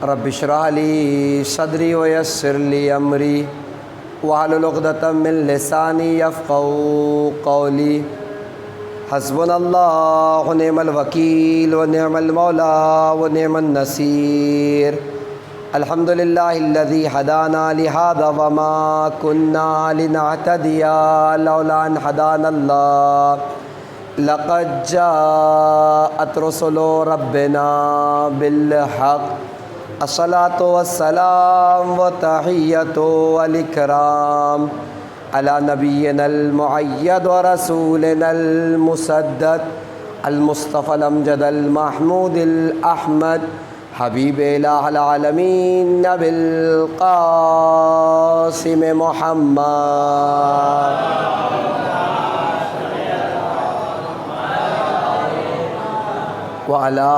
رب اشرح لي صدري ويسر لي أمري واحلل عقدة من لساني يفقهوا قولي حسبنا الله ونعم الوكيل ونعم المولى ونعم النصير الحمد لله الذي هدانا لهذا وما كنا لنهتدي لولا أن هدانا الله لقد جاءت رسل ربنا بالحق الصلاة والسلام والتحية والإكرام على نبينا المؤيد ورسولنا المسدد المصطفى الأمجد المحمود الأحمد حبيب إله العالمين نبي القاسم محمد وعلى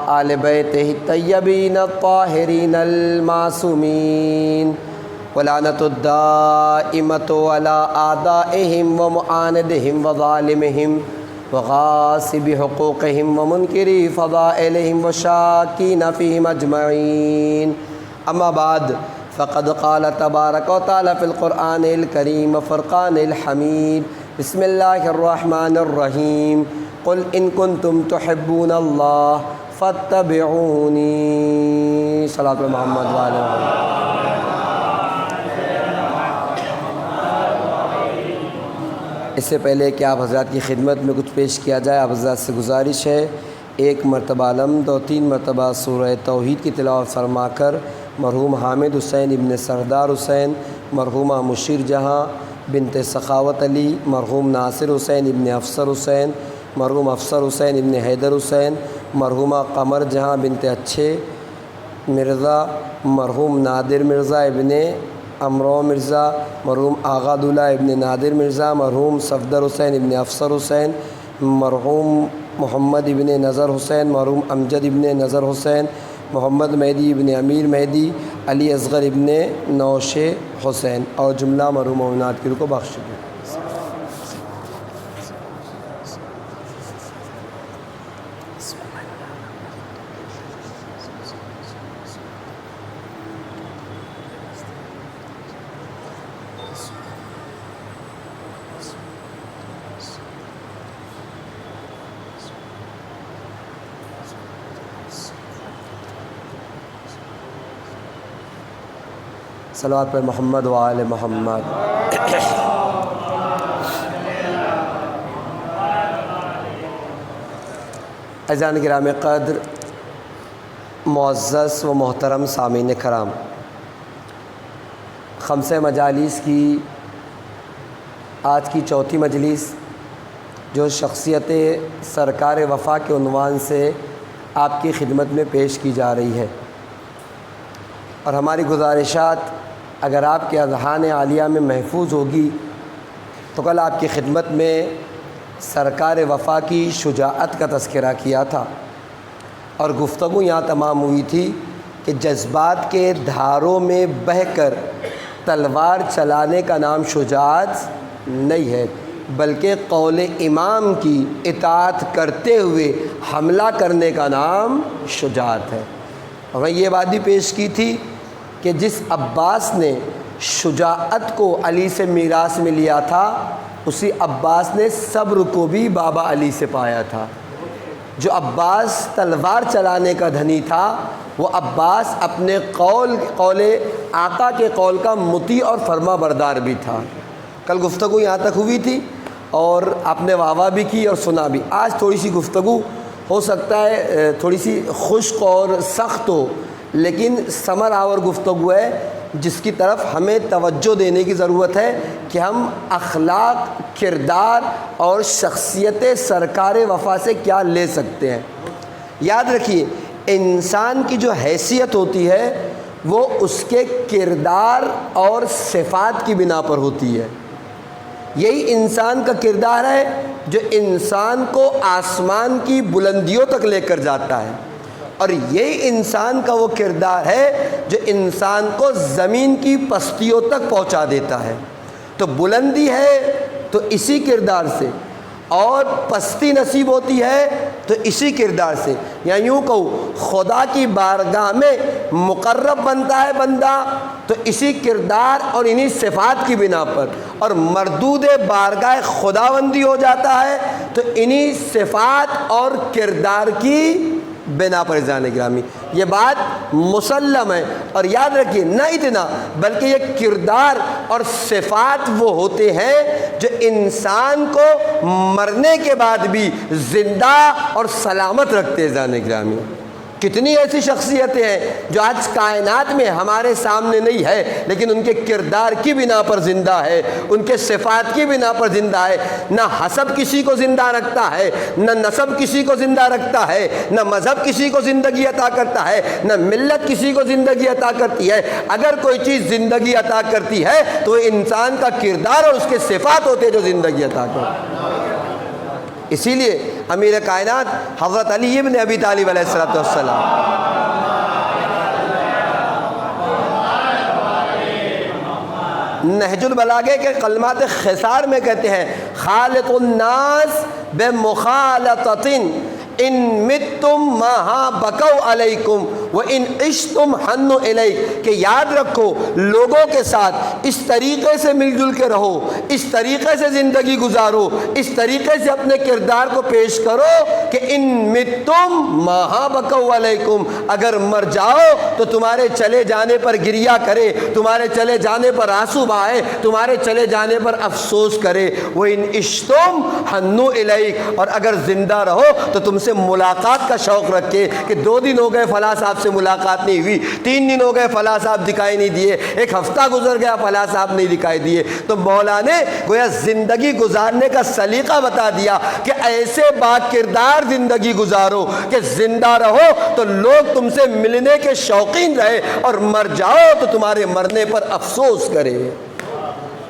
آل بيته الطيبين الطاهرين المعصومين ولعنة الدائمة على أعدائهم ومعاندهم وظالمهم وغاصب حقوقهم ومنكري فضائلهم وشاكين فيهم أجمعين أما بعد فقد قال تبارك وتعالى في القرآن الكريم وفرقان الحميد بسم الله الرحمن الرحيم قل إن كنتم تحبون الله فاتبعوني صلاة محمد وعلى آله. اس سے پہلے کہ آپ حضرات کی خدمت میں کچھ پیش کیا جائے، آپ حضرات سے گزارش ہے ایک مرتبہ الحمد اور 3 مرتبہ سورہ توحید کی تلاوت فرما کر مرحوم حامد حسین ابن سردار حسین، مرحومہ مشیر جہاں بنت سخاوت علی، مرحوم ناصر حسین ابن افسر حسین، مرحوم افسر حسین ابن حیدر حسین، مرحومہ قمر جہاں بنت اچھے مرزا، مرحوم نادر مرزا ابن امرو مرزا، مرحوم آغا دولہ ابن نادر مرزا، مرحوم صفدر حسین ابن افسر حسین، مرحوم محمد ابن نظر حسین، مرحوم امجد ابن نظر حسین، محمد مہدی ابن امیر مہدی، علی اصغر ابن نوشے حسین اور جملہ مرحوم مومنات کی روح کو بخش دیں۔ صلوات پر محمد وآل محمد۔ عزیزان گرامی قدر، معزز و محترم سامعین کرام، خمسہ مجالس کی آج کی چوتھی مجلس جو شخصیت سرکار وفا کے عنوان سے آپ کی خدمت میں پیش کی جا رہی ہے، اور ہماری گزارشات اگر آپ کے اذہان عالیہ میں محفوظ ہوگی تو کل آپ کی خدمت میں سرکار وفا کی شجاعت کا تذکرہ کیا تھا، اور گفتگو یہاں تمام ہوئی تھی کہ جذبات کے دھاروں میں بہہ کر تلوار چلانے کا نام شجاعت نہیں ہے، بلکہ قول امام کی اطاعت کرتے ہوئے حملہ کرنے کا نام شجاعت ہے۔ اور میں یہ بات بھی پیش کی تھی کہ جس عباس نے شجاعت کو علی سے میراث میں لیا تھا، اسی عباس نے صبر کو بھی بابا علی سے پایا تھا۔ جو عباس تلوار چلانے کا دھنی تھا، وہ عباس اپنے قول آقا کے قول کا مطیع اور فرما بردار بھی تھا۔ کل گفتگو یہاں تک ہوئی تھی اور آپ نے واہ واہ بھی کی اور سنا بھی۔ آج تھوڑی سی گفتگو ہو سکتا ہے تھوڑی سی خشک اور سخت ہو، لیکن ثمر آور گفتگو ہے جس کی طرف ہمیں توجہ دینے کی ضرورت ہے کہ ہم اخلاق، کردار اور شخصیت سرکار وفا سے کیا لے سکتے ہیں۔ یاد رکھیے، انسان کی جو حیثیت ہوتی ہے وہ اس کے کردار اور صفات کی بنا پر ہوتی ہے۔ یہی انسان کا کردار ہے جو انسان کو آسمان کی بلندیوں تک لے کر جاتا ہے، اور یہی انسان کا وہ کردار ہے جو انسان کو زمین کی پستیوں تک پہنچا دیتا ہے۔ تو بلندی ہے تو اسی کردار سے، اور پستی نصیب ہوتی ہے تو اسی کردار سے، یا یوں کہوں خدا کی بارگاہ میں مقرب بنتا ہے بندہ تو اسی کردار اور انہی صفات کی بنا پر، اور مردود بارگاہ خداوندی ہو جاتا ہے تو انہی صفات اور کردار کی بنا پر عزیزان گرامی۔ یہ بات مسلم ہے، اور یاد رکھیے نہ اتنا بلکہ یہ کردار اور صفات وہ ہوتے ہیں جو انسان کو مرنے کے بعد بھی زندہ اور سلامت رکھتے ہیں عزیزان گرامی۔ کتنی ایسی شخصیتیں ہیں جو آج کائنات میں ہمارے سامنے نہیں ہے لیکن ان کے کردار کی بنا پر زندہ ہے، ان کے صفات کی بنا پر زندہ ہے۔ نہ حسب کسی کو زندہ رکھتا ہے، نہ نسب کسی کو زندہ رکھتا ہے، نہ مذہب کسی کو زندگی عطا کرتا ہے، نہ ملت کسی کو زندگی عطا کرتی ہے۔ اگر کوئی چیز زندگی عطا کرتی ہے تو وہ انسان کا کردار اور اس کے صفات ہوتے ہیں جو زندگی عطا کرتے ہیں۔ اسی لیے امیر کائنات حضرت علی ابن ابی طالب علیہ السلام نہج البلاغہ کے کلمات خسار میں کہتے ہیں خالق الناس بمخالطۃ ان متم ماہا بکو علیکم و ان عشتم حنوا الیک، کہ یاد رکھو لوگوں کے ساتھ اس طریقے سے مل جل کے رہو، اس طریقے سے زندگی گزارو، اس طریقے سے اپنے کردار کو پیش کرو کہ ان متم ماہا بکو علیکم، اگر مر جاؤ تو تمہارے چلے جانے پر گریہ کرے، تمہارے چلے جانے پر آنسو بہائے، تمہارے چلے جانے پر افسوس کرے۔ وہ ان عشتم حنوا الیک، اور اگر زندہ رہو تو تم سے ملاقات کا شوق رکھے کہ 2 دن ہو گئے فلاں صاحب سے ملاقات نہیں ہوئی، 3 دن ہو گئے فلاں صاحب دکھائی نہیں دیے، 1 ہفتہ گزر گیا فلاں صاحب نہیں دکھائی دیے۔ تو مولا نے گویا زندگی گزارنے کا سلیقہ بتا دیا کہ ایسے با کردار زندگی گزارو کہ زندہ رہو تو لوگ تم سے ملنے کے شوقین رہے، اور مر جاؤ تو تمہارے مرنے پر افسوس کرے،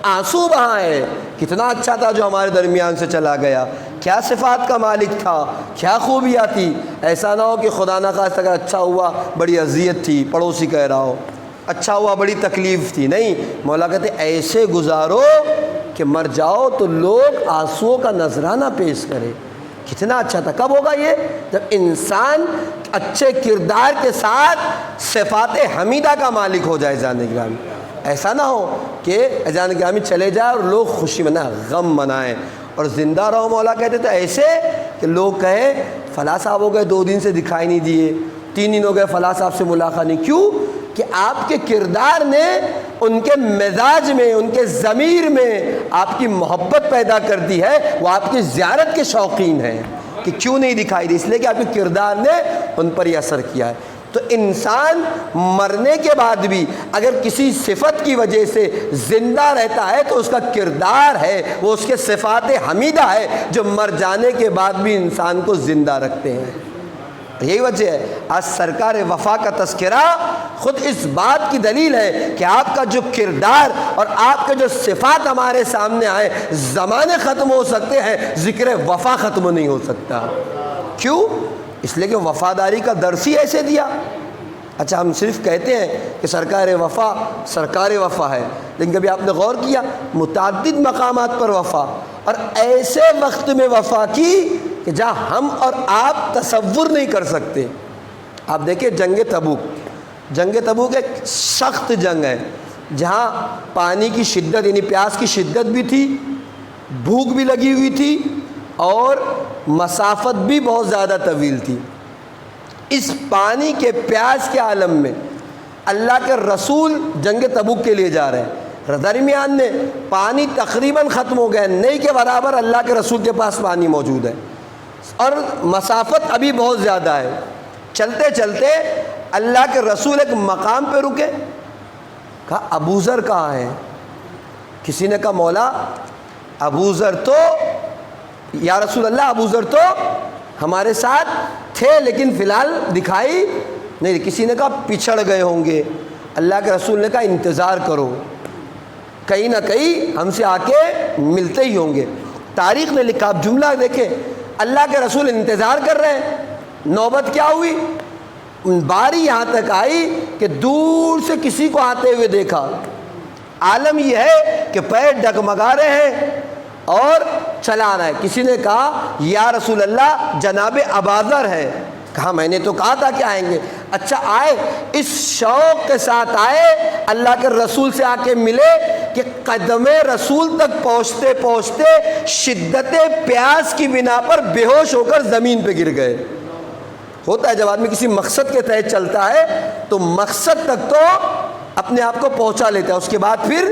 آنسو بہائے۔ کتنا اچھا تھا جو ہمارے درمیان سے چلا گیا، کیا صفات کا مالک تھا، کیا خوبیاں تھی۔ ایسا نہ ہو کہ خدا نہ خواستہ اگر اچھا ہوا بڑی اذیت تھی، پڑوسی کہہ رہا ہو، اچھا ہوا بڑی تکلیف تھی، نہیں، مولا کہتے ایسے گزارو کہ مر جاؤ تو لوگ آنسوؤں کا نذرانہ پیش کرے۔ کتنا اچھا تھا۔ کب ہوگا یہ؟ جب انسان اچھے کردار کے ساتھ صفات حمیدہ کا مالک ہو جائے عزیزان گرامی۔ ایسا نہ ہو کہ عزیزان گرامی چلے جائے اور لوگ خوشی منائیں، غم منائیں، اور زندہ رہو۔ مولا کہتے تو ایسے کہ لوگ کہیں فلاں صاحب ہو گئے 2 دن سے دکھائی نہیں دیے، 3 دن ہو گئے فلاں صاحب سے ملاقات نہیں۔ کیوں؟ کہ آپ کے کردار نے ان کے مزاج میں، ان کے ضمیر میں آپ کی محبت پیدا کر دی ہے، وہ آپ کی زیارت کے شوقین ہیں کہ کیوں نہیں دکھائی دی، اس لیے کہ آپ کے کردار نے ان پر یہ اثر کیا ہے۔ تو انسان مرنے کے بعد بھی اگر کسی صفت کی وجہ سے زندہ رہتا ہے تو اس کا کردار ہے، وہ اس کے صفات حمیدہ ہے جو مر جانے کے بعد بھی انسان کو زندہ رکھتے ہیں۔ یہی وجہ ہے آج سرکار وفا کا تذکرہ خود اس بات کی دلیل ہے کہ آپ کا جو کردار اور آپ کے جو صفات ہمارے سامنے آئے، زمانے ختم ہو سکتے ہیں، ذکر وفا ختم نہیں ہو سکتا۔ کیوں؟ اس لیے کہ وفاداری کا درس ہی ایسے دیا۔ اچھا ہم صرف کہتے ہیں کہ سرکار وفا ہے، لیکن کبھی آپ نے غور کیا متعدد مقامات پر وفا، اور ایسے وقت میں وفا کی کہ جہاں ہم اور آپ تصور نہیں کر سکتے۔ آپ دیکھیں جنگ تبوک ایک سخت جنگ ہے جہاں پانی کی شدت یعنی پیاس کی شدت بھی تھی، بھوک بھی لگی ہوئی تھی، اور مسافت بھی بہت زیادہ طویل تھی۔ اس پانی کے پیاس کے عالم میں اللہ کے رسول جنگ تبوک کے لیے جا رہے ہیں، درمیان میں پانی تقریباً ختم ہو گیا، نہیں کے برابر اللہ کے رسول کے پاس پانی موجود ہے، اور مسافت ابھی بہت زیادہ ہے۔ چلتے چلتے اللہ کے رسول ایک مقام پہ رکے، کہا ابو ذر کہاں ہے؟ کسی نے کہا مولا ابو ذر تو، یا رسول اللہ ابو ذر تو ہمارے ساتھ تھے لیکن فی الحال دکھائی نہیں۔ کسی نے کہا پچھڑ گئے ہوں گے۔ اللہ کے رسول نے کہا انتظار کرو، کہیں نہ کہیں ہم سے آ کے ملتے ہی ہوں گے۔ تاریخ نے لکھا، آپ جملہ دیکھیں، اللہ کے رسول انتظار کر رہے ہیں۔ نوبت کیا ہوئی؟ باری یہاں تک آئی کہ دور سے کسی کو آتے ہوئے دیکھا۔ عالم یہ ہے کہ پیر ڈگمگا رہے ہیں اور چلا رہا ہے۔ کسی نے کہا یا رسول اللہ جناب اباذر ہے، کہا میں نے تو کہا تھا کہ آئیں گے۔ اچھا آئے، اس شوق کے ساتھ آئے، اللہ کے رسول سے آ کے ملے کہ قدم رسول تک پہنچتے پہنچتے شدت پیاس کی بنا پر بے ہوش ہو کر زمین پہ گر گئے۔ ہوتا ہے جب آدمی کسی مقصد کے تحت چلتا ہے تو مقصد تک تو اپنے آپ کو پہنچا لیتا ہے، اس کے بعد پھر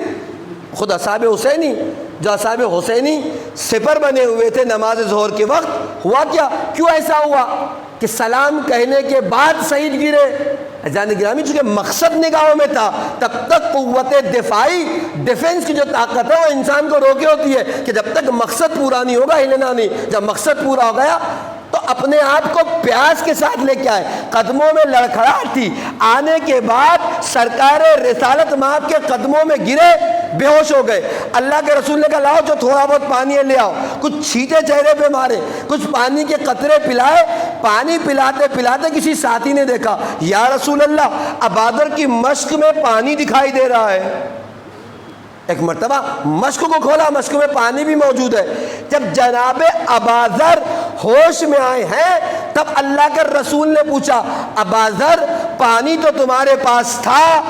خود اصحاب حسینی، جو اصحاب حسینی سپر بنے ہوئے تھے نماز ظہر کے وقت، ہوا کیا؟ کیوں ایسا ہوا کہ سلام کہنے کے بعد شہید گرے؟ جان گرامی چونکہ مقصد نگاہوں میں تھا، تب تک قوت دفاعی، ڈیفنس کی جو طاقت ہے وہ انسان کو روکے ہوتی ہے کہ جب تک مقصد پورا نہیں ہوگا ہلنا نہیں۔ جب مقصد پورا ہو گیا تو اپنے آپ کو پیاس کے ساتھ لے کے آئے، قدموں میں لڑکھڑاہٹ تھی، آنے کے بعد سرکار رسالت مآب کے قدموں میں گرے، بے ہوش ہو گئے۔ اللہ کے رسول نے کہا لاؤ جو تھوڑا بہت پانی ہے لے آؤ، کچھ چھینٹے چہرے پہ مارے، کچھ پانی کے قطرے پلائے۔ پانی پلاتے پلاتے کسی ساتھی نے دیکھا یا رسول اللہ اباذر کی مشق میں پانی دکھائی دے رہا ہے۔ ایک مرتبہ مشق کو کھولا، مشق میں پانی بھی موجود ہے۔ جب جناب اباذر ہوش میں آئے ہیں تب اللہ کے رسول نے پوچھا اباذر پانی تو تمہارے پاس تھا،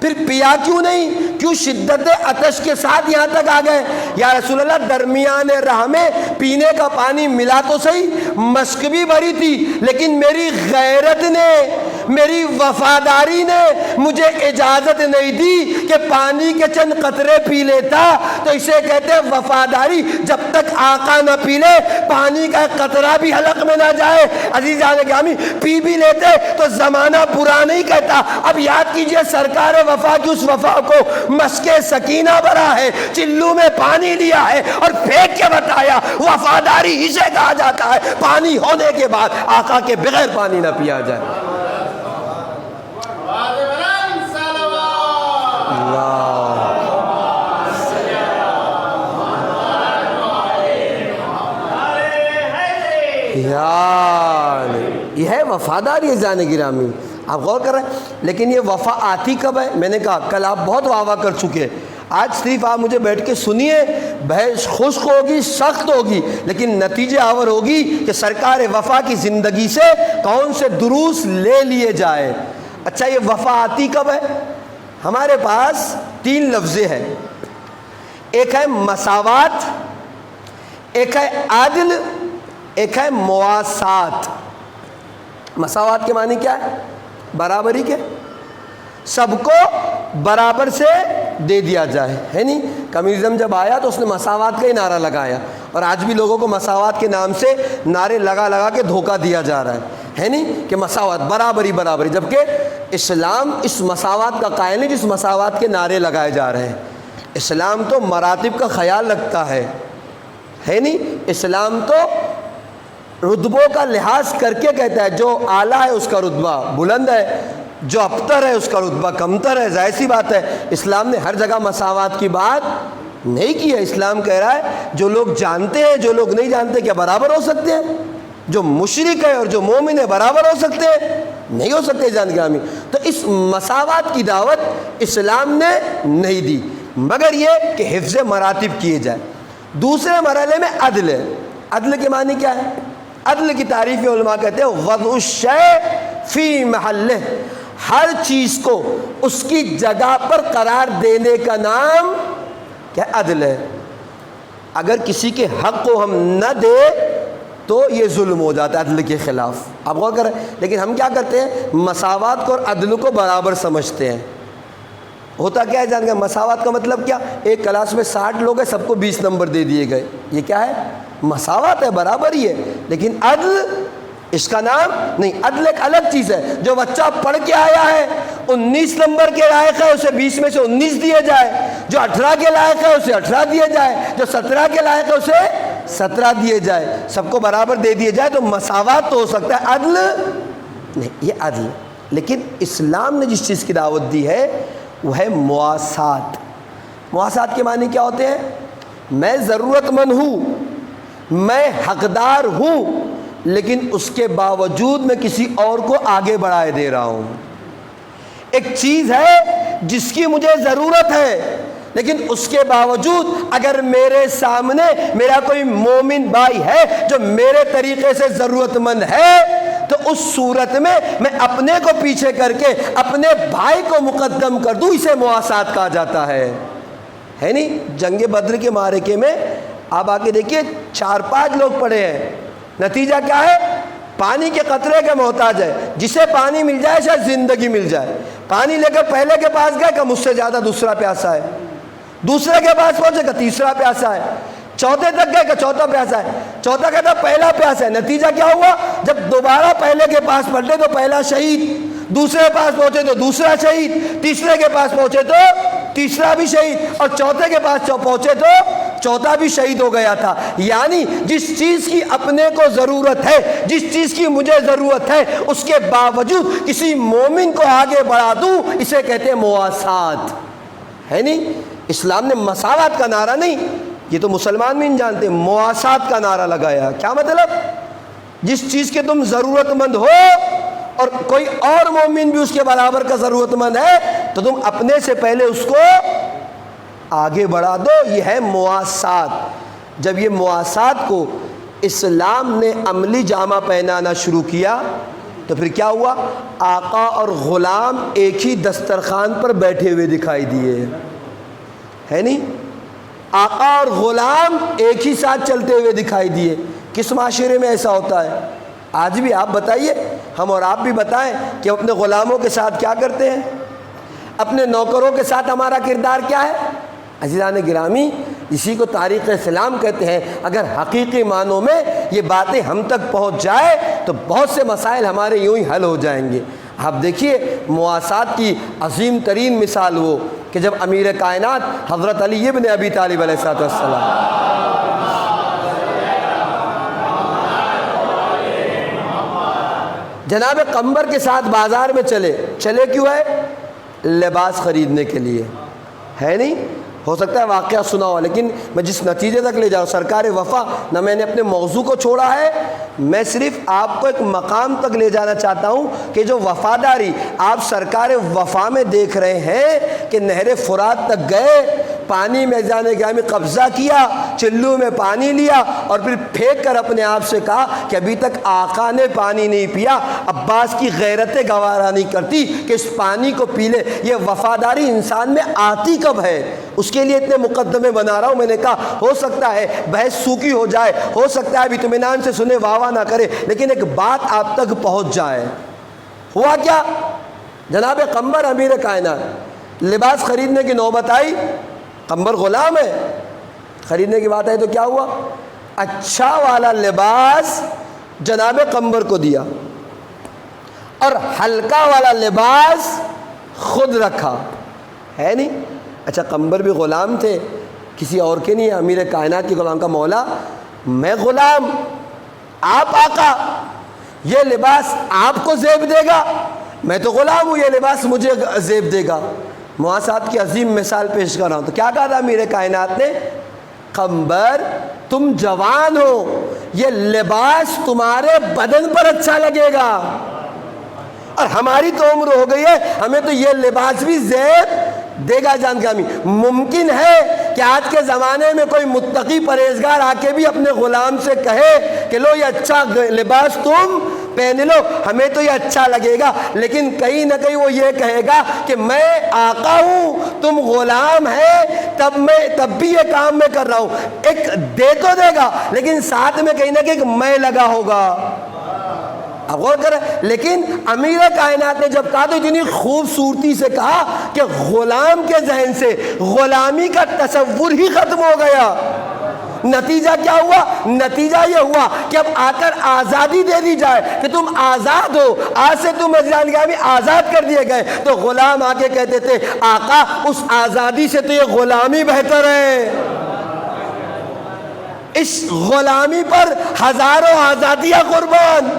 پھر پیا کیوں نہیں؟ کیوں شدت عطش کے ساتھ یہاں تک آ گئے؟ یا رسول اللہ درمیان راہ میں پینے کا پانی ملا تو صحیح، مشق بھی بھری تھی، لیکن میری غیرت نے، میری وفاداری نے مجھے اجازت نہیں دی کہ پانی کے چند قطرے پی لیتا۔ تو اسے کہتے ہیں وفاداری، جب تک آقا نہ پی لے پانی کا قطرہ بھی حلق میں نہ جائے۔ عزیزان گرامی پی بھی لیتے تو زمانہ برا نہیں کہتا۔ اب یاد کیجئے سرکار وفا کی اس وفا کو مشق سکینہ بھرا ہے، چلو میں پانی لیا ہے اور پھینک کے بتایا وفاداری اسے کہا جاتا ہے پانی ہونے کے بعد آقا کے بغیر پانی نہ پیا جائے۔ یہ ہے وفاداری جان گرامی، آپ غور کر رہے ہیں۔ لیکن یہ وفا آتی کب ہے؟ میں نے کہا کل آپ بہت واہ واہ کر چکے، آج صرف آپ مجھے بیٹھ کے سنیے، بحث خشک ہوگی، سخت ہوگی، لیکن نتیجے آور ہوگی کہ سرکار وفا کی زندگی سے کون سے دروس لے لیے جائے۔ اچھا یہ وفا آتی کب ہے؟ ہمارے پاس تین لفظیں ہیں، ایک ہے مساوات، ایک ہے عدل، ایک ہے مواسات۔ مساوات کے معنی کیا ہے؟ برابری کے، سب کو برابر سے دے دیا جائے، ہے نہیں؟ کمیونزم جب آیا تو اس نے مساوات کا ہی نعرہ لگایا، اور آج بھی لوگوں کو مساوات کے نام سے نعرے لگا لگا کے دھوکہ دیا جا رہا ہے نہیں؟ کہ مساوات، برابری برابری، جبکہ اسلام اس مساوات کا قائل نہیں جس مساوات کے نعرے لگائے جا رہے ہیں۔ اسلام تو مراتب کا خیال رکھتا ہے نہیں؟ اسلام تو رتبوں کا لحاظ کر کے کہتا ہے جو اعلیٰ ہے اس کا رتبہ بلند ہے، جو ابتر ہے اس کا رتبہ کمتر ہے۔ ظاہر سی بات ہے اسلام نے ہر جگہ مساوات کی بات نہیں کی ہے۔ اسلام کہہ رہا ہے جو لوگ جانتے ہیں، جو لوگ نہیں جانتے کیا برابر ہو سکتے ہیں؟ جو مشرک ہے اور جو مومن ہے برابر ہو سکتے ہیں؟ نہیں ہو سکتے جان گرامی۔ تو اس مساوات کی دعوت اسلام نے نہیں دی، مگر یہ کہ حفظ مراتب کیے جائے۔ دوسرے مرحلے میں عدل ہے۔ عدل کے معنی کیا ہے؟ عدل کی تعریف علماء کہتے ہیں وضع الشیء فی محلہ، ہر چیز کو اس کی جگہ پر قرار دینے کا نام کیا عدل ہے۔ اگر کسی کے حق کو ہم نہ دے تو یہ ظلم ہو جاتا ہے عدل کے خلاف، آپ غور کریں۔ لیکن ہم کیا کرتے ہیں؟ مساوات کو اور عدل کو برابر سمجھتے ہیں۔ ہوتا کیا ہے جان گے؟ مساوات کا مطلب کیا؟ ایک کلاس میں 60 لوگ ہیں، سب کو 20 نمبر دے دیے گئے، یہ کیا ہے؟ مساوات ہے، برابر ہی ہے۔ لیکن عدل اس کا نام نہیں، عدل ایک الگ چیز ہے۔ جو بچہ پڑھ کے آیا ہے 19 نمبر کے لائق ہے اسے 20 میں سے 19 دیے جائے، جو 18 کے لائق ہے اسے 18 دیے جائے، جو 17 کے لائق ہے اسے 17 دیے جائے، سب کو برابر دے دیے جائے۔ تو مساوات تو ہو سکتا ہے، عدل نہیں، یہ عدل۔ لیکن اسلام نے جس چیز کی دعوت دی ہے وہ ہے مواسات۔ مواسات کے معنی کیا ہوتے ہیں؟ میں ضرورت مند ہوں، میں حقدار ہوں، لیکن اس کے باوجود میں کسی اور کو آگے بڑھائے دے رہا ہوں۔ ایک چیز ہے جس کی مجھے ضرورت ہے، لیکن اس کے باوجود اگر میرے سامنے میرا کوئی مومن بھائی ہے جو میرے طریقے سے ضرورت مند ہے تو اس صورت میں میں اپنے کو پیچھے کر کے اپنے بھائی کو مقدم کر دوں، اسے مواسات کہا جاتا ہے نہیں؟ جنگ بدر کے معرکے میں آپ آ کے دیکھیے 4-5 لوگ پڑے ہیں، نتیجہ کیا ہے؟ پانی کے قطرے کے محتاج ہے، جسے پانی مل جائے شاید زندگی مل جائے، پانی لے کر پہلے کے پاس گئے کہ مجھ سے زیادہ دوسرا پیاسا ہے، دوسرے کے پاس پہنچے کہ تیسرا پیاسا ہے، چوتھے تک گئے کہ چوتھا پیاسا ہے، چوتھا کہتا پہلا پیاسا ہے، نتیجہ کیا ہوا؟ جب دوبارہ پہلے کے پاس پلٹے تو پہلا شہید، دوسرے کے پاس پہنچے تو دوسرا شہید، تیسرے کے پاس پہنچے تو تیسرا بھی شہید، اور چوتھے کے پاس پہنچے تو چوتھا بھی شہید ہو گیا تھا۔ یعنی جس چیز کی اپنے کو ضرورت ہے، جس چیز کی مجھے ضرورت ہے، اس کے باوجود کسی مومن کو آگے بڑھا دوں، اسے کہتے ہیں مواسات، ہے نہیں؟ اسلام نے مساوات کا نعرہ نہیں، یہ تو مسلمان بھی نہیں جانتے، مواسات کا نعرہ لگایا۔ کیا مطلب؟ جس چیز کے تم ضرورت مند ہو اور کوئی اور مومن بھی اس کے برابر کا ضرورت مند ہے تو تم اپنے سے پہلے اس کو آگے بڑھا دو، یہ ہے مواسات۔ جب یہ مواسات کو اسلام نے عملی جامہ پہنانا شروع کیا تو پھر کیا ہوا؟ آقا اور غلام ایک ہی دسترخوان پر بیٹھے ہوئے دکھائی دیے، ہے نہیں؟ آقا اور غلام ایک ہی ساتھ چلتے ہوئے دکھائی دیے۔ کس معاشرے میں ایسا ہوتا ہے؟ آج بھی آپ بتائیے، ہم اور آپ بھی بتائیں کہ ہم اپنے غلاموں کے ساتھ کیا کرتے ہیں، اپنے نوکروں کے ساتھ ہمارا کردار کیا ہے؟ عزیزان گرامی، اسی کو تاریخ اسلام کہتے ہیں۔ اگر حقیقی معنوں میں یہ باتیں ہم تک پہنچ جائے تو بہت سے مسائل ہمارے یوں ہی حل ہو جائیں گے۔ آپ دیکھیے مواسات کی عظیم ترین مثال وہ کہ جب امیر کائنات حضرت علی ابن ابی طالب علیہ السلام جناب قمبر کے ساتھ بازار میں چلے کیوں ہے؟ لباس خریدنے کے لیے، ہے نہیں؟ ہو سکتا ہے واقعہ سنا ہو، لیکن میں جس نتیجے تک لے جاؤں، سرکار وفا نہ میں نے اپنے موضوع کو چھوڑا ہے، میں صرف آپ کو ایک مقام تک لے جانا چاہتا ہوں کہ جو وفاداری آپ سرکار وفا میں دیکھ رہے ہیں کہ نہر فرات تک گئے، پانی میں جانے گیا میں قبضہ کیا، چلو میں پانی لیا اور پھر پھینک کر اپنے آپ سے کہا کہ ابھی تک آقا نے پانی نہیں پیا، عباس کی غیرتیں گوارا نہیں کرتی کہ اس پانی کو پی لے۔ یہ وفاداری انسان میں آتی کب ہے؟ اس کے لیے اتنے مقدمے بنا رہا ہوں۔ میں نے کہا ہو سکتا ہے بحث سوکھی ہو جائے، ہو سکتا ہے اب اطمینان سے سنے واہ واہ نہ کرے، لیکن ایک بات آپ تک پہنچ جائے۔ ہوا کیا؟ جناب قمبر امیر کائنات، لباس خریدنے کی نوبت آئی، قمبر غلام ہے، خریدنے کی بات آئی تو کیا ہوا؟ اچھا والا لباس جناب قمبر کو دیا اور ہلکا والا لباس خود رکھا، ہے نہیں؟ اچھا قمبر بھی غلام تھے، کسی اور کے نہیں، امیر کائنات کی غلام کا مولا، میں غلام آپ آقا، یہ لباس آپ کو زیب دے گا، میں تو غلام ہوں، یہ لباس مجھے زیب دے گا۔ مواسات کی عظیم مثال پیش کر رہا ہوں۔ تو کیا کہا تھا امیر کائنات نے؟ قمبر تم جوان ہو، یہ لباس تمہارے بدن پر اچھا لگے گا، اور ہماری تو عمر ہو گئی ہے، ہمیں تو یہ لباس بھی زیب دے گا۔ جان گرامی، ممکن ہے کہ آج کے زمانے میں کوئی متقی پرہیزگار آ کے بھی اپنے غلام سے کہے کہ لو یہ اچھا لباس تم پہن لو، ہمیں تو یہ اچھا لگے گا، لیکن کہیں نہ کہیں وہ یہ کہے گا کہ میں آقا ہوں، تم غلام ہے، تب بھی یہ کام میں کر رہا ہوں۔ ایک دے تو دے گا، لیکن ساتھ میں کہیں نہ کہیں ایک میں لگا ہوگا۔ اب غور کریں، لیکن امیر کائنات نے جب کہا تو اتنی خوبصورتی سے کہا کہ غلام کے ذہن سے غلامی کا تصور ہی ختم ہو گیا۔ نتیجہ کیا ہوا؟ نتیجہ یہ ہوا کہ اب آ کر آزادی دے دی جائے کہ تم آزاد ہو، آج سے تم آزاد کر دیے گئے، تو غلام آ کے کہتے تھے آقا اس آزادی سے تو یہ غلامی بہتر ہے، اس غلامی پر ہزاروں آزادیاں قربان،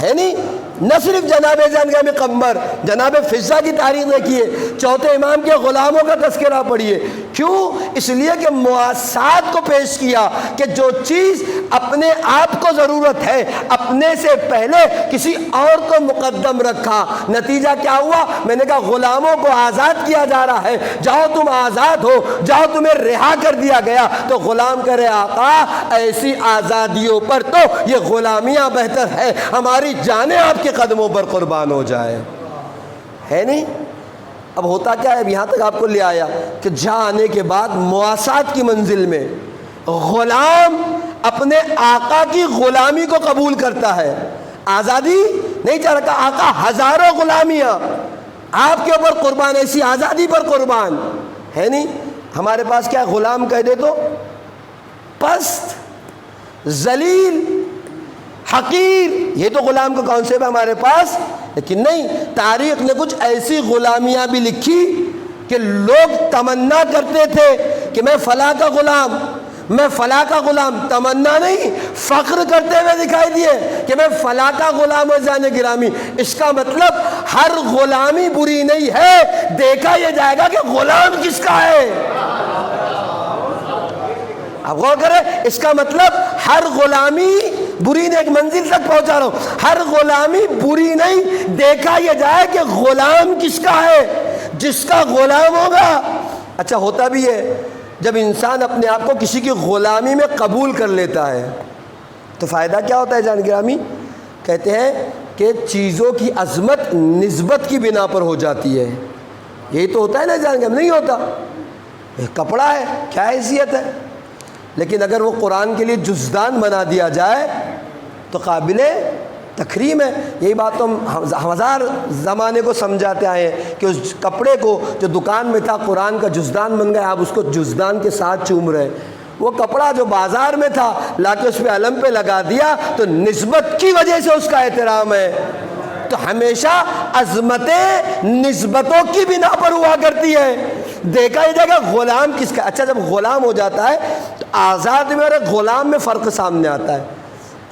ہے نہیں؟ نہ صرف جناب جہنگامی قمر، جناب فضہ کی تاریخ دیکھیے، چوتھے امام کے غلاموں کا تذکرہ پڑھیے. کیوں؟ اس لیے کہ مواسات کو پیش کیا کہ جو چیز اپنے آپ کو ضرورت ہے اپنے سے پہلے کسی اور کو مقدم رکھا. نتیجہ کیا ہوا؟ میں نے کہا غلاموں کو آزاد کیا جا رہا ہے، جاؤ تم آزاد ہو، جاؤ تمہیں رہا کر دیا گیا. تو غلام کہہ رہے آقا ایسی آزادیوں پر تو یہ غلامیاں بہتر ہے، ہماری جانیں آپ کے قدموں پر قربان ہو جائے. ہے نہیں؟ اب ہوتا کیا ہے؟ اب یہاں تک آپ کو لے آیا کہ جہاں آنے کے بعد مواسات کی منزل میں غلام اپنے آقا کی غلامی کو قبول کرتا ہے. آزادی نہیں چاہ رکھا آقا، ہزاروں غلامیاں آپ کے اوپر قربان، ایسی آزادی پر قربان. ہے نہیں؟ ہمارے پاس کیا غلام کہہ دے تو پست، ذلیل، حقیر، یہ تو غلام کا کانسیپٹ ہے ہمارے پاس. لیکن نہیں، تاریخ نے کچھ ایسی غلامیاں بھی لکھی کہ لوگ تمنا کرتے تھے کہ میں فلاں کا غلام، میں فلاں کا غلام. تمنا نہیں، فخر کرتے ہوئے دکھائی دیے کہ میں فلاں کا غلام ہو. جان گرامی، اس کا مطلب ہر غلامی بری نہیں ہے، دیکھا یہ جائے گا کہ غلام کس کا ہے. اب غور کریں، اس کا مطلب ہر غلامی بری نہیں. ایک منزل تک پہنچا رہا ہوں، ہر غلامی بری نہیں، دیکھا یہ جائے کہ غلام کس کا ہے. جس کا غلام ہوگا. اچھا ہوتا بھی ہے جب انسان اپنے آپ کو کسی کی غلامی میں قبول کر لیتا ہے تو فائدہ کیا ہوتا ہے جان گرامی؟ کہتے ہیں کہ چیزوں کی عظمت نسبت کی بنا پر ہو جاتی ہے. یہی تو ہوتا ہے نا جان گرامی؟ نہیں ہوتا. ایک کپڑا ہے، کیا حیثیت ہے، لیکن اگر وہ قرآن کے لیے جزدان بنا دیا جائے تو قابل تکریم ہے. یہی بات تو ہم ہزار زمانے کو سمجھاتے آئے ہیں کہ اس کپڑے کو جو دکان میں تھا قرآن کا جزدان بن گیا، آپ اس کو جزدان کے ساتھ چوم رہے. وہ کپڑا جو بازار میں تھا لا کے اس پہ علم پہ لگا دیا تو نسبت کی وجہ سے اس کا احترام ہے. تو ہمیشہ عظمتیں نسبتوں کی بنا پر ہوا کرتی ہے. دیکھا ہی جائے گا غلام کس کا. اچھا جب غلام ہو جاتا ہے تو آزاد میں اور غلام میں فرق سامنے آتا ہے.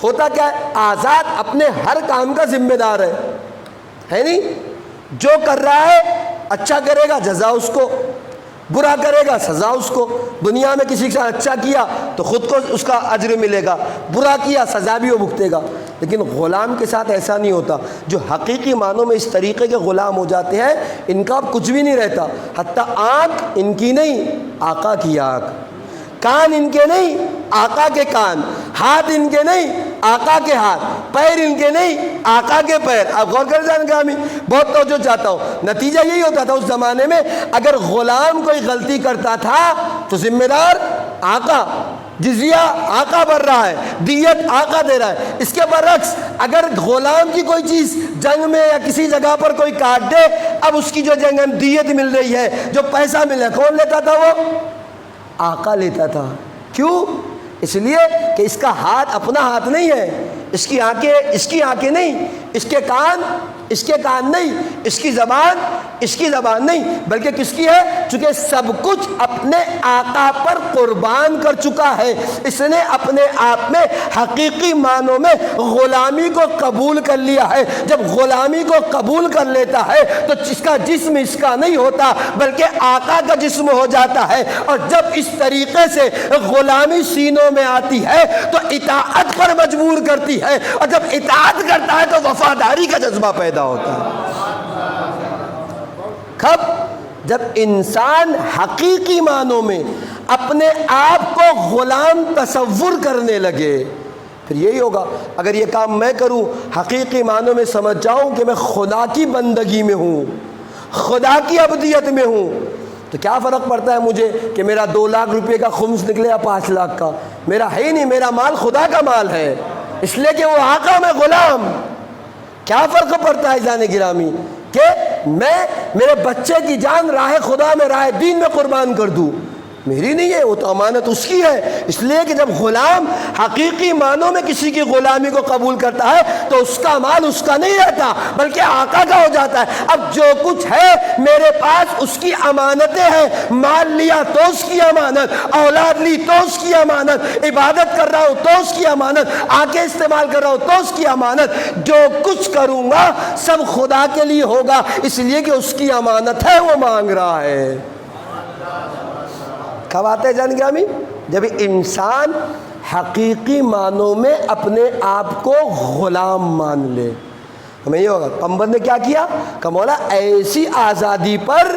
ہوتا کیا ہے؟ آزاد اپنے ہر کام کا ذمہ دار ہے نہیں؟ جو کر رہا ہے اچھا کرے گا جزا اس کو، برا کرے گا سزا اس کو. دنیا میں کسی کے ساتھ اچھا کیا تو خود کو اس کا اجر ملے گا، برا کیا سزا بھی وہ بھگتے گا. لیکن غلام کے ساتھ ایسا نہیں ہوتا. جو حقیقی معنوں میں اس طریقے کے غلام ہو جاتے ہیں ان کا اب کچھ بھی نہیں رہتا. حتیٰ آنکھ ان کی نہیں، آقا کی آنکھ، کان ان کے نہیں، آقا کے کان، ہاتھ ان کے نہیں، آقا کے ہاتھ، پیر ان کے نہیں، آقا کے پیر. آپ غور کر جان گرامی، بہت توجہ چاہتا ہوں. نتیجہ یہی ہوتا تھا اس زمانے میں، اگر غلام کوئی غلطی کرتا تھا تو ذمہ دار آقا، جزیہ آقا بھر رہا ہے، دیت آقا دے رہا ہے. اس کے برعکس اگر غلام کی کوئی چیز جنگ میں یا کسی جگہ پر کوئی کاٹ دے، اب اس کی جو جنگ میں دیت مل رہی ہے، جو پیسہ مل رہا ہے، کون لیتا تھا؟ وہ آقا لیتا تھا. کیوں؟ اس لیے کہ اس کا ہاتھ اپنا ہاتھ نہیں ہے، اس کی آنکھیں نہیں، اس کے کان نہیں، اس کی زبان نہیں، بلکہ کس کی ہے؟ چونکہ سب کچھ اپنے آقا پر قربان کر چکا ہے. اس نے اپنے آپ میں حقیقی معنوں میں غلامی کو قبول کر لیا ہے. جب غلامی کو قبول کر لیتا ہے تو اس کا جسم اس کا نہیں ہوتا بلکہ آقا کا جسم ہو جاتا ہے. اور جب اس طریقے سے غلامی سینوں میں آتی ہے تو اطاعت پر مجبور کرتی ہے، اور جب اطاعت کرتا ہے تو وفاداری کا جذبہ پیدا ہوتا ہے. کب؟ جب انسان حقیقی معنوں میں اپنے آپ کو غلام تصور کرنے لگے پھر یہی ہوگا. اگر یہ کام میں کروں، حقیقی معنوں میں سمجھ جاؤں کہ میں خدا کی بندگی میں ہوں، خدا کی عبدیت میں ہوں، تو کیا فرق پڑتا ہے مجھے کہ میرا 2 لاکھ روپے کا خمس نکلے یا 5 لاکھ کا؟ میرا ہے ہی نہیں، میرا مال خدا کا مال ہے، اس لیے کہ وہ آقا میں غلام. کیا فرق پڑتا ہے جان گرامی کہ میں میرے بچے کی جان راہ خدا میں، راہ دین میں قربان کر دوں؟ میری نہیں ہے، وہ تو امانت اس کی ہے۔ اس لیے کہ جب غلام حقیقی معنوں میں کسی کی غلامی کو قبول کرتا ہے تو اس کا مال اس کا نہیں رہتا بلکہ آقا کا ہو جاتا ہے۔ اب جو کچھ ہے میرے پاس اس کی امانتیں ہیں، مال لیا تو اس کی امانت، اولاد لی تو اس کی امانت، عبادت کر رہا ہوں تو اس کی امانت، آنکھیں استعمال کر رہا ہوں تو اس کی امانت۔ جو کچھ کروں گا سب خدا کے لیے ہوگا، اس لیے کہ اس کی امانت ہے، وہ مانگ رہا ہے۔ کب آتے ہیں جان گرامی؟ جب انسان حقیقی معنوں میں اپنے آپ کو غلام مان لے۔ ہمیں یہ ہوگا پیغمبر نے کیا کیا کہ مولا ایسی آزادی پر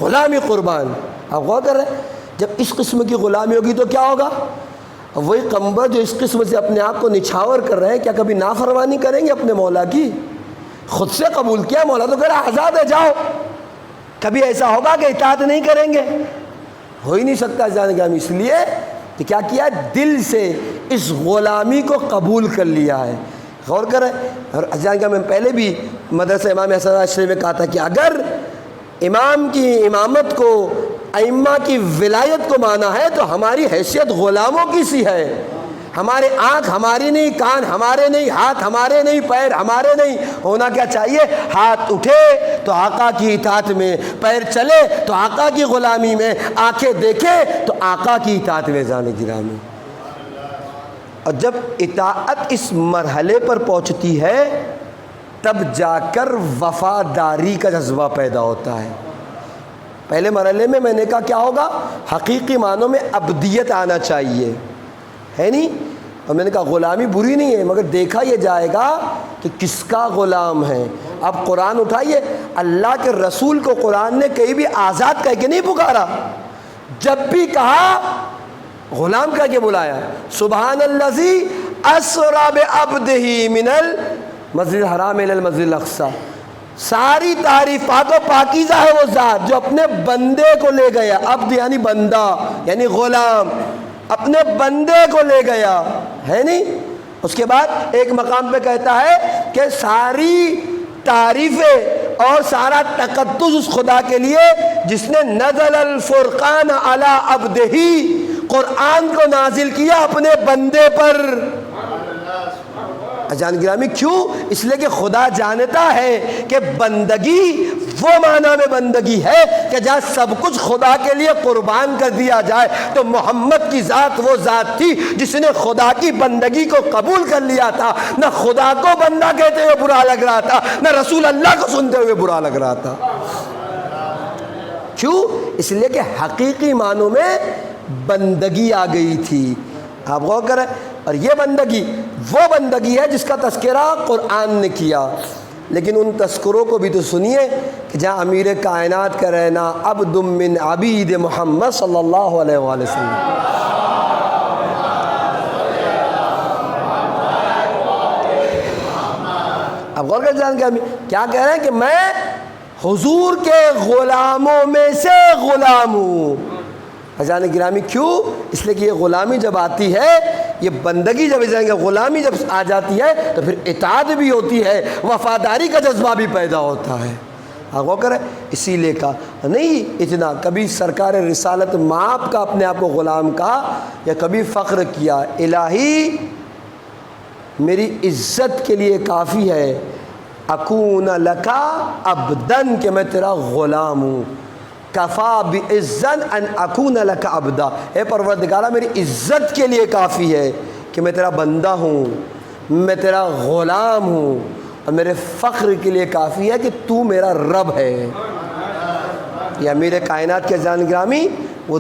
غلامی قربان۔ آپ غور کر رہے ہیں جب اس قسم کی غلامی ہوگی تو کیا ہوگا؟ وہی پیغمبر جو اس قسم سے اپنے آپ کو نچھاور کر رہے ہیں، کیا کبھی نافرمانی کریں گے اپنے مولا کی؟ خود سے قبول کیا، مولا تو کہہ رہا آزاد ہے جاؤ۔ کبھی ایسا ہوگا کہ اطاعت نہیں کریں گے؟ ہو ہی نہیں سکتا جان گرامی۔ اس لیے کہ کیا کیا، دل سے اس غلامی کو قبول کر لیا ہے۔ غور کریں، اور جان گرامی میں پہلے بھی مدرسہ امام حسن عشری میں کہا تھا کہ اگر امام کی امامت کو، ائمہ کی ولایت کو مانا ہے تو ہماری حیثیت غلاموں کی سی ہے۔ ہمارے آنکھ ہماری نہیں، کان ہمارے نہیں، ہاتھ ہمارے نہیں، پیر ہمارے نہیں۔ ہونا کیا چاہیے؟ ہاتھ اٹھے تو آقا کی اطاعت میں، پیر چلے تو آقا کی غلامی میں، آنکھیں دیکھے تو آقا کی اطاعت میں جان گرامی۔ اور جب اطاعت اس مرحلے پر پہنچتی ہے تب جا کر وفاداری کا جذبہ پیدا ہوتا ہے۔ پہلے مرحلے میں نے کہا کیا ہوگا؟ حقیقی معنوں میں عبدیت آنا چاہیے، ہے نہیں؟ اور میں نے کہا غلامی بری نہیں ہے، مگر دیکھا یہ جائے گا کہ کس کا غلام ہے۔ اب قرآن اٹھائیے، اللہ کے رسول کو قرآن نے کہیں بھی آزاد کہہ کے نہیں پکارا، جب بھی کہا غلام کہہ کے بلایا۔ سبحان الذی اسری بعبدہ من المسجد الحرام الی المسجد الاقصی۔ ساری تعریف پاک و پاکیزہ ہے وہ ذات جو اپنے بندے کو لے گیا، عبد یعنی بندہ یعنی غلام، اپنے بندے کو لے گیا، ہے نہیں؟ اس کے بعد ایک مقام پہ کہتا ہے کہ ساری تعریفیں اور سارا تقدس اس خدا کے لیے جس نے نزل الفرقان علی عبدہ، قرآن کو نازل کیا اپنے بندے پر۔ جان گرامی کیوں؟ اس لیے کہ خدا جانتا ہے کہ بندگی وہ معنی میں بندگی ہے کہ جہاں سب کچھ خدا کے لیے قربان کر دیا جائے۔ تو محمد کی ذات وہ ذات تھی جس نے خدا کی بندگی کو قبول کر لیا تھا، نہ خدا کو بندہ کہتے ہوئے برا لگ رہا تھا، نہ رسول اللہ کو سنتے ہوئے برا لگ رہا تھا۔ کیوں؟ اس لیے کہ حقیقی معنوں میں بندگی آ گئی تھی۔ آپ غور کریں، اور یہ بندگی وہ بندگی ہے جس کا تذکرہ قرآن نے کیا۔ لیکن ان تذکروں کو بھی تو سنیے کہ جہاں امیر کائنات کا رہنا عبد من عبید محمد صلی اللہ علیہ وآلہ وسلم۔ اب غور کر جان کیا کہہ رہے ہیں کہ میں حضور کے غلاموں میں سے غلام ہوں۔ حضرات گرامی کیوں؟ اس لیے کہ یہ غلامی جب آتی ہے، یہ بندگی جب جائیں گے، غلامی جب آ جاتی ہے تو پھر اطاعت بھی ہوتی ہے، وفاداری کا جذبہ بھی پیدا ہوتا ہے۔ وہ کرے اسی لیے کہا نہیں اتنا کبھی سرکار رسالت ماپ کا اپنے آپ کو غلام کہا یا کبھی فخر کیا۔ الہی میری عزت کے لیے کافی ہے اکون لکا عبدن کہ میں تیرا غلام ہوں۔ کفا بعزن ان اکون لکا عبدا، اے پروردگارہ میری عزت کے لیے کافی ہے کہ میں تیرا بندہ ہوں، میں تیرا غلام ہوں، اور میرے فخر کے لیے کافی ہے کہ تو میرا رب ہے۔ یا میرے کائنات کے جان گرامی وہ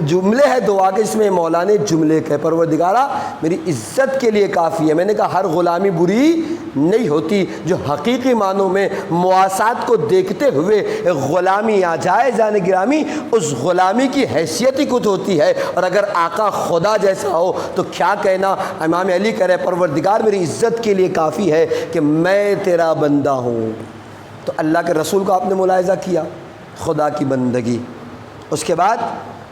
جملے ہے دعا کے، اس میں مولا نے جملے کہے پروردگارہ میری عزت کے لیے کافی ہے۔ میں نے کہا ہر غلامی بری نہیں ہوتی، جو حقیقی معنوں میں مواسات کو دیکھتے ہوئے غلامی آ جائے جان گرامی، اس غلامی کی حیثیت ہی کچھ ہوتی ہے۔ اور اگر آقا خدا جیسا ہو تو کیا کہنا، امام علی کہہ رہے پروردگار میری عزت کے لیے کافی ہے کہ میں تیرا بندہ ہوں۔ تو اللہ کے رسول کو آپ نے ملاحظہ کیا، خدا کی بندگی۔ اس کے بعد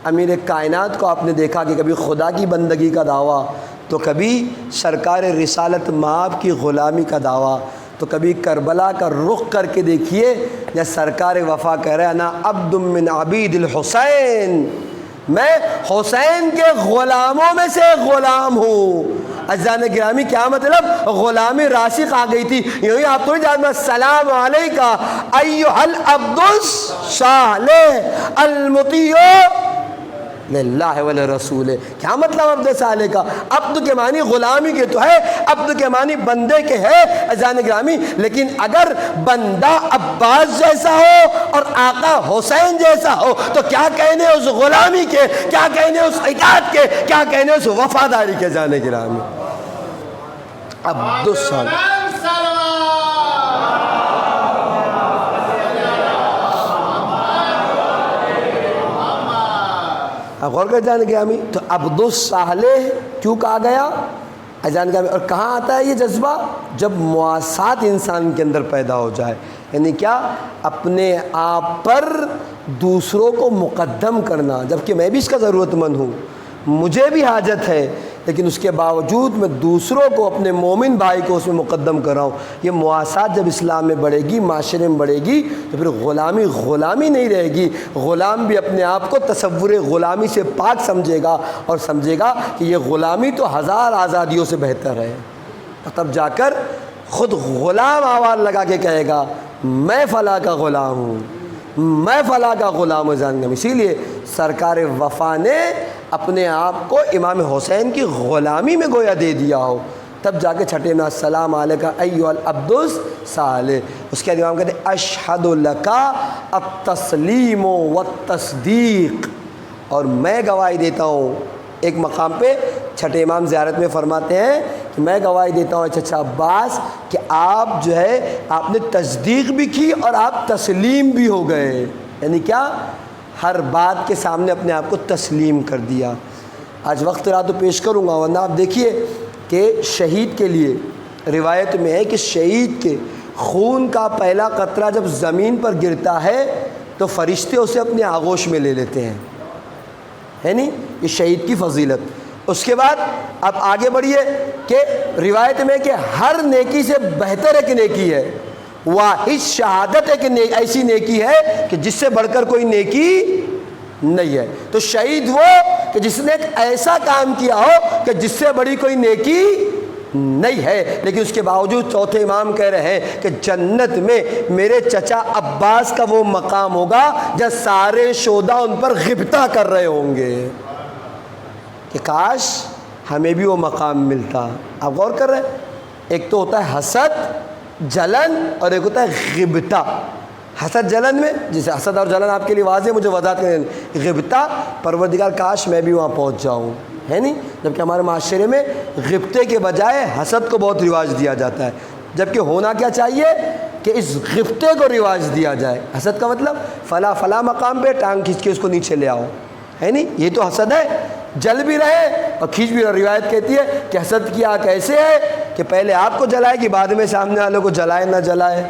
امیر کائنات کو آپ نے دیکھا کہ کبھی خدا کی بندگی کا دعویٰ تو کبھی سرکار رسالت مآب کی غلامی کا دعویٰ۔ تو کبھی کربلا کا رخ کر کے دیکھیے، یا سرکار وفا کہہ رہے ہیں انا عبد من عبید الحسین، میں حسین کے غلاموں میں سے غلام ہوں۔ عزیزان گرامی کیا مطلب؟ غلامی راسخ آ گئی تھی، یوں آپ تھوڑی جانتے السلام علیکہ ایھا العبد الصالح المطیع للہ ولرسول۔ کیا مطلب عبد صالح کا؟ عبد کے معنی غلامی کے تو ہے، عبد کے معنی بندے کے ہے عزیزان گرامی، لیکن اگر بندہ عباس جیسا ہو اور آقا حسین جیسا ہو تو کیا کہنے اس غلامی کے، کیا کہنے اس اطاعت کے، کیا کہنے اس وفاداری کے عزیزان گرامی۔ عبد الصالح غور کر جانے گرامی، تو عبد الصالح کیوں کہا گیا عزیزان گرامی؟ اور کہاں آتا ہے یہ جذبہ؟ جب مواسات انسان کے اندر پیدا ہو جائے، یعنی کیا؟ اپنے آپ پر دوسروں کو مقدم کرنا، جبکہ میں بھی اس کا ضرورت مند ہوں، مجھے بھی حاجت ہے، لیکن اس کے باوجود میں دوسروں کو، اپنے مومن بھائی کو اس میں مقدم کر رہا ہوں۔ یہ مواسات جب اسلام میں بڑھے گی، معاشرے میں بڑھے گی، تو پھر غلامی نہیں رہے گی۔ غلام بھی اپنے آپ کو تصور غلامی سے پاک سمجھے گا، اور سمجھے گا کہ یہ غلامی تو ہزار آزادیوں سے بہتر ہے، تب جا کر خود غلام آواز لگا کے کہے گا میں فلاں کا غلام ہوں، میں فلاں کا غلام ہوں جان گم۔ اسی لیے سرکار وفا نے اپنے آپ کو امام حسین کی غلامی میں گویا دے دیا ہو، تب جا کے چھٹے میں السلام علیکہ ایھا العبد الصالح۔ اس کے بعد امام کہتے ہیں اشہد لک التسلیم والتصدیق، اور میں گواہی دیتا ہوں۔ ایک مقام پہ چھٹے امام زیارت میں فرماتے ہیں کہ میں گواہی دیتا ہوں چچا عباس کہ آپ جو ہے آپ نے تصدیق بھی کی اور آپ تسلیم بھی ہو گئے، یعنی کیا؟ ہر بات کے سامنے اپنے آپ کو تسلیم کر دیا۔ آج وقت رہا تو پیش کروں گا، ورنہ آپ دیکھیے کہ شہید کے لیے روایت میں ہے کہ شہید کے خون کا پہلا قطرہ جب زمین پر گرتا ہے تو فرشتے اسے اپنے آغوش میں لے لیتے ہیں، ہے نہیں؟ یہ شہید کی فضیلت۔ اس کے بعد اب آگے بڑھیے کہ روایت میں کہ ہر نیکی سے بہتر ایک نیکی ہے، واحد شہادت ایک ایسی نیکی ہے کہ جس سے بڑھ کر کوئی نیکی نہیں ہے۔ تو شہید وہ کہ جس نے ایک ایسا کام کیا ہو کہ جس سے بڑی کوئی نیکی نہیں ہے، لیکن اس کے باوجود چوتھے امام کہہ رہے ہیں کہ جنت میں میرے چچا عباس کا وہ مقام ہوگا جب سارے شہداء ان پر غبطہ کر رہے ہوں گے کہ کاش ہمیں بھی وہ مقام ملتا۔ آپ غور کر رہے ہیں، ایک تو ہوتا ہے حسد، جلن، اور ایک ہوتا ہے غبطہ۔ حسد جلن میں، جسے حسد اور جلن آپ کے لیے واضح مجھے وضاحت کریں، غبطہ پروردگار کاش میں بھی وہاں پہنچ جاؤں، ہے نہیں؟ جبکہ ہمارے معاشرے میں غبطے کے بجائے حسد کو بہت رواج دیا جاتا ہے، جبکہ ہونا کیا چاہیے کہ اس غبطے کو رواج دیا جائے۔ حسد کا مطلب فلاں مقام پہ ٹانگ کھینچ کے اس کو نیچے لے آؤ، ہے نہیں؟ یہ تو حسد ہے، جل بھی رہے اور کھینچ بھی رہے۔ روایت کہتی ہے کہ حسد کی آگ ایسے ہے کہ پہلے آپ کو جلائے گی، بعد میں سامنے والوں کو جلائے نہ جلائے۔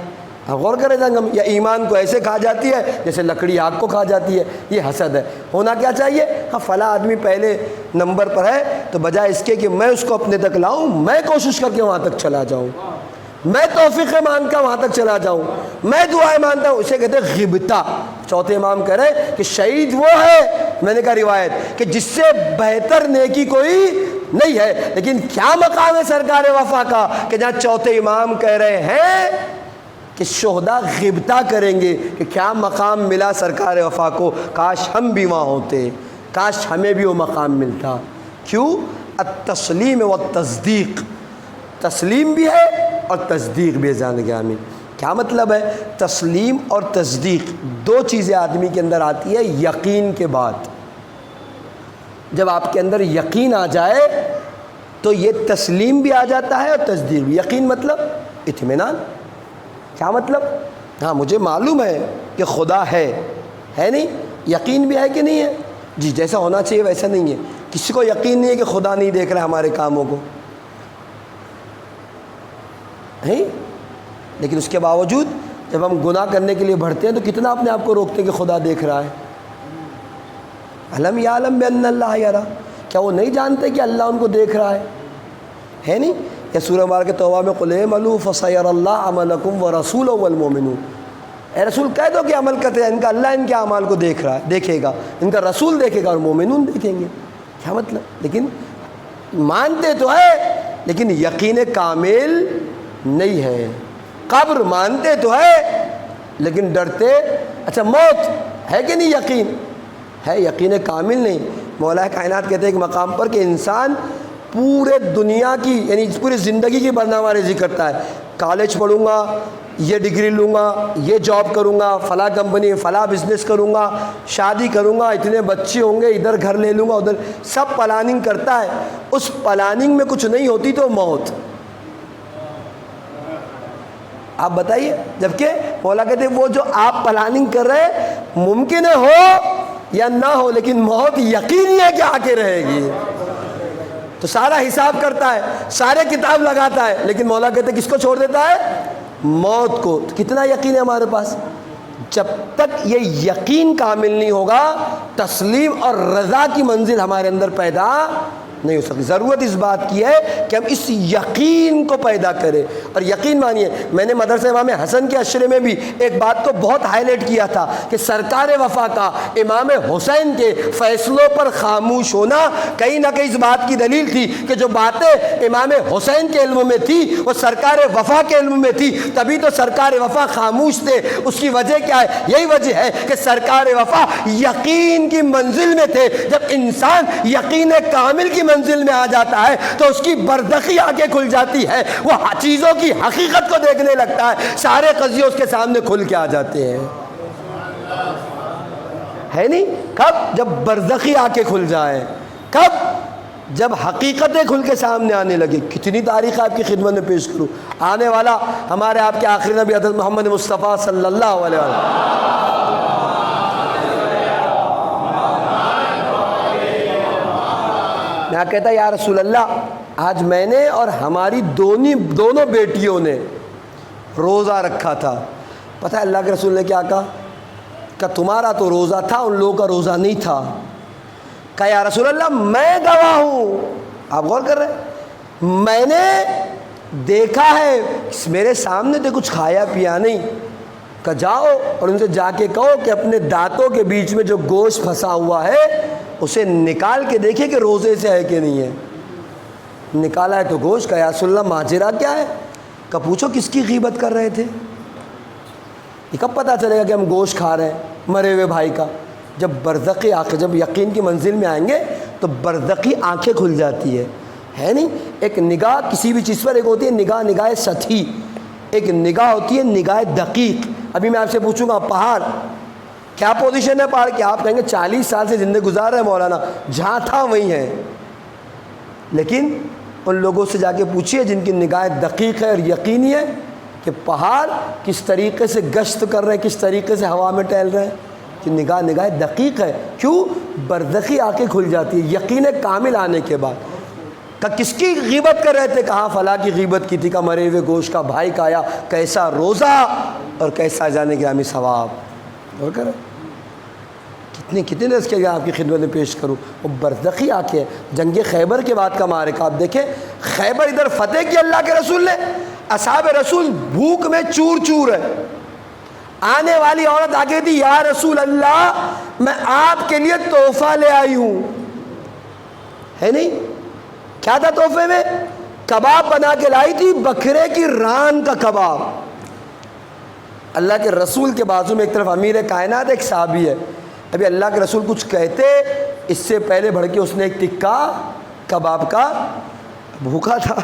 آپ غور کریں جنگم، یا ایمان کو ایسے کھا جاتی ہے جیسے لکڑی آگ کو کھا جاتی ہے، یہ حسد ہے۔ ہونا کیا چاہیے؟ ہاں فلاں آدمی پہلے نمبر پر ہے تو بجائے اس کے کہ میں اس کو اپنے تک لاؤں، میں کوشش کر کے وہاں تک چلا جاؤں، میں توفیق مان کر وہاں تک چلا جاؤں، میں دعائیں مانتا ہوں، اسے کہتے ہیں غبطہ۔ چوتھے امام کہہ رہے ہیں کہ شہید وہ ہے، میں نے کہا روایت، کہ جس سے بہتر نیکی کوئی نہیں ہے۔ لیکن کیا مقام ہے سرکار وفا کا کہ جہاں چوتھے امام کہہ رہے ہیں کہ شہداء غبطہ کریں گے، کہ کیا مقام ملا سرکار وفا کو، کاش ہم بھی وہاں ہوتے، کاش ہمیں بھی وہ مقام ملتا۔ کیوں؟ التسلیم والتصدیق، تسلیم بھی ہے اور تصدیق بھی ہے۔ جان گرامی کیا مطلب ہے؟ تسلیم اور تصدیق دو چیزیں آدمی کے اندر آتی ہے یقین کے بعد۔ جب آپ کے اندر یقین آ جائے تو یہ تسلیم بھی آ جاتا ہے اور تصدیق بھی۔ یقین مطلب اطمینان۔ کیا مطلب؟ ہاں مجھے معلوم ہے کہ خدا ہے نہیں؟ یقین بھی ہے کہ نہیں ہے؟ جی جیسا ہونا چاہیے ویسا نہیں ہے۔ کسی کو یقین نہیں ہے کہ خدا نہیں دیکھ رہا ہمارے کاموں کو، نہیں؟ لیکن اس کے باوجود جب ہم گناہ کرنے کے لیے بڑھتے ہیں تو کتنا اپنے آپ کو روکتے ہیں کہ خدا دیکھ رہا ہے۔ علم یعلم بان اللہ یرا، کیا وہ نہیں جانتے کہ اللہ ان کو دیکھ رہا ہے نہیں؟ یا سورہ مبارکہ توبہ میں قل اعملوا فسيرى الله عملكم ورسوله والمؤمنون، اے رسول کہہ دو کہ عمل کرتے ہیں، ان کا اللہ ان کے اعمال کو دیکھ رہا ہے، دیکھے گا، ان کا رسول دیکھے گا اور مومنون دیکھیں گے۔ کیا مطلب؟ لیکن مانتے تو ہے لیکن یقین کامل نہیں ہے۔ قبر مانتے تو ہے لیکن ڈرتے، اچھا موت ہے کہ نہیں یقین ہے، یقین کامل نہیں۔ مولا کائنات کہتے ہیں ایک مقام پر کہ انسان پورے دنیا کی یعنی پوری زندگی کی برنامہ ریزی کرتا ہے، کالج پڑھوں گا، یہ ڈگری لوں گا، یہ جاب کروں گا، فلاں کمپنی فلاں بزنس کروں گا، شادی کروں گا، اتنے بچے ہوں گے، ادھر گھر لے لوں گا، ادھر سب پلاننگ کرتا ہے۔ اس پلاننگ میں کچھ نہیں ہوتی تو موت۔ آپ بتائیے، جبکہ مولا کہتے ہیں وہ جو آپ پلاننگ کر رہے ممکن ہے ہو یا نہ ہو لیکن موت یقینی ہے کہ آ کے رہے گی۔ تو سارا حساب کرتا ہے، سارے کتاب لگاتا ہے، لیکن مولا کہتے ہیں کس کو چھوڑ دیتا ہے؟ موت کو۔ تو کتنا یقین ہے ہمارے پاس؟ جب تک یہ یقین کامل نہیں ہوگا تسلیم اور رضا کی منزل ہمارے اندر پیدا نہیں ہو سکتی۔ ضرورت اس بات کی ہے کہ ہم اس یقین کو پیدا کریں، اور یقین مانیے میں نے مدرسہ امام حسن کے اشرے میں بھی ایک بات کو بہت ہائی لائٹ کیا تھا کہ سرکار وفا کا امام حسین کے فیصلوں پر خاموش ہونا کہیں نہ کہیں اس بات کی دلیل تھی کہ جو باتیں امام حسین کے علم میں تھی وہ سرکار وفا کے علم میں تھی، تبھی تو سرکار وفا خاموش تھے۔ اس کی وجہ کیا ہے؟ یہی وجہ ہے کہ سرکار وفا یقین کی منزل میں تھے۔ جب انسان یقین کامل کی منزل میں آ جاتا ہے تو اس کی بردخی آنکھیں کھل جاتی ہے، وہ چیزوں کی حقیقت کو دیکھنے لگتا ہے، سارے قضیے اس کے سامنے کھل کے آ جاتے ہیں، ہے نہیں؟ کب؟ جب برزخی آنکھیں کھل جائیں، کب؟ جب حقیقتیں کھل کے سامنے آنے لگے۔ کتنی تاریخ آپ کی خدمت میں پیش کروں، آنے والا ہمارے آپ کے آخری نبی حضرت محمد مصطفیٰ صلی اللہ علیہ وسلم میں کہتا یا رسول اللہ آج میں نے اور ہماری دونوں بیٹیوں نے روزہ رکھا تھا، پتہ ہے اللہ کے رسول نے کیا کہا؟ کہ تمہارا تو روزہ تھا، ان لوگوں کا روزہ نہیں تھا۔ کہا یا رسول اللہ میں گواہ ہوں، آپ غور کر رہے ہیں، میں نے دیکھا ہے، میرے سامنے تو کچھ کھایا پیا نہیں۔ کہ جاؤ اور ان سے جا کے کہو کہ اپنے دانتوں کے بیچ میں جو گوشت پھنسا ہوا ہے اسے نکال کے دیکھیں کہ روزے سے ہے کہ نہیں ہے۔ نکالا ہے تو گوشت، کا یا رسول اللہ ماجرا کیا ہے؟ کہ پوچھو کس کی غیبت کر رہے تھے؟ یہ کب پتہ چلے گا کہ ہم گوشت کھا رہے ہیں مرے ہوئے بھائی کا؟ جب برزخی آنکھیں، جب یقین کی منزل میں آئیں گے تو برزخی آنکھیں کھل جاتی ہے نہیں؟ ایک نگاہ کسی بھی چیز پر ایک ہوتی ہے نگاہ سطحی، ایک نگاہ ہوتی ہے نگاہ دقیق۔ ابھی میں آپ سے پوچھوں گا پہاڑ کیا پوزیشن ہے پہاڑ کی؟ آپ کہیں گے 40 سال سے زندگی گزار رہے ہیں مولانا، جہاں تھا وہیں ہے۔ لیکن ان لوگوں سے جا کے پوچھئے جن کی نگاہ دقیق ہے اور یقینی ہے کہ پہاڑ کس طریقے سے گشت کر رہے ہیں، کس طریقے سے ہوا میں ٹہل رہے ہیں، کہ نگاہ دقیق ہے۔ کیوں؟ برزخی آنکھیں کھل جاتی ہے یقین کامل آنے کے بعد۔ کہ کس کی غیبت کر رہے تھے؟ کہاں فلاں کی غیبت کی تھی، کہ مرے ہوئے گوشت کا بھائی کا آیا، کیسا روزہ اور کیسا جانے گرامی ثواب۔ اور کریں کتنے رس کے آپ کی خدمت میں پیش کروں، وہ برزخی آنکھیں۔ جنگ خیبر کے بعد کا معرکہ آپ دیکھیں، خیبر ادھر فتح کی اللہ کے رسول نے، اصحاب رسول بھوک میں چور چور ہے۔ آنے والی عورت آگے تھی، یا رسول اللہ میں آپ کے لیے تحفہ لے آئی ہوں، ہے نہیں؟ کیا تھا تحفے میں؟ کباب بنا کے لائی تھی، بکرے کی ران کا کباب۔ اللہ کے رسول کے بازو میں ایک طرف امیر کائنات ایک صحابی ہے، ابھی اللہ کے رسول کچھ کہتے اس سے پہلے بڑھ کے اس نے ایک ٹکا کباب کا، بھوکا تھا،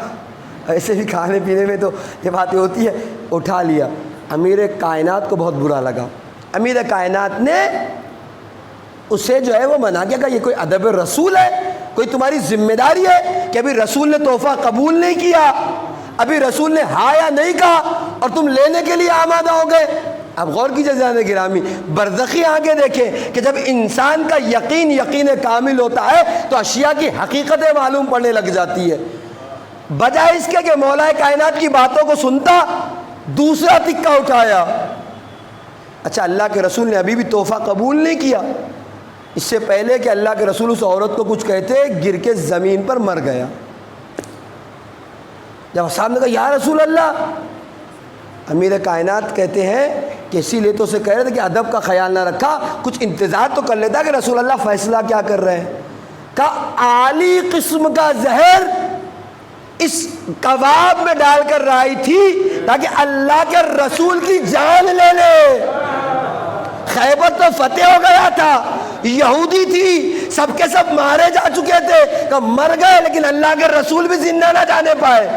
ایسے بھی کھانے پینے میں تو یہ باتیں ہوتی ہے، اٹھا لیا۔ امیر کائنات کو بہت برا لگا، امیر کائنات نے اسے جو ہے وہ منع کیا کہ یہ کوئی ادب رسول ہے، کوئی تمہاری ذمہ داری ہے کہ ابھی رسول نے تحفہ قبول نہیں کیا، ابھی رسول نے ہاں یا نہیں کہا اور تم لینے کے لیے آمادہ ہو گئے۔ اب غور کیجئے جانے گرامی، برزخی آگے دیکھیں کہ جب انسان کا یقین کامل ہوتا ہے تو اشیاء کی حقیقتیں معلوم پڑنے لگ جاتی ہے، بجائے اس کے کہ مولا کائنات کی باتوں کو سنتا دوسرا تکا اٹھایا۔ اچھا اللہ کے رسول نے ابھی بھی تحفہ قبول نہیں کیا، اس سے پہلے کہ اللہ کے رسول اس عورت کو کچھ کہتے گر کے زمین پر مر گیا۔ جب اصحاب نے کہا یا رسول اللہ، امیر کائنات کہتے ہیں کہ اسی لیے تو اسے کہہ رہے تھے کہ ادب کا خیال نہ رکھا، کچھ انتظار تو کر لیتا کہ رسول اللہ فیصلہ کیا کر رہے ہیں۔ کہا اعلی قسم کا زہر اس کباب میں ڈال کر رائی تھی تاکہ اللہ کے رسول کی جان لے لے۔ خیبر تو فتح ہو گیا تھا، یہودی تھی، سب کے سب مارے جا چکے تھے، کہ مر گئے لیکن اللہ کے رسول بھی زندہ نہ جانے پائے۔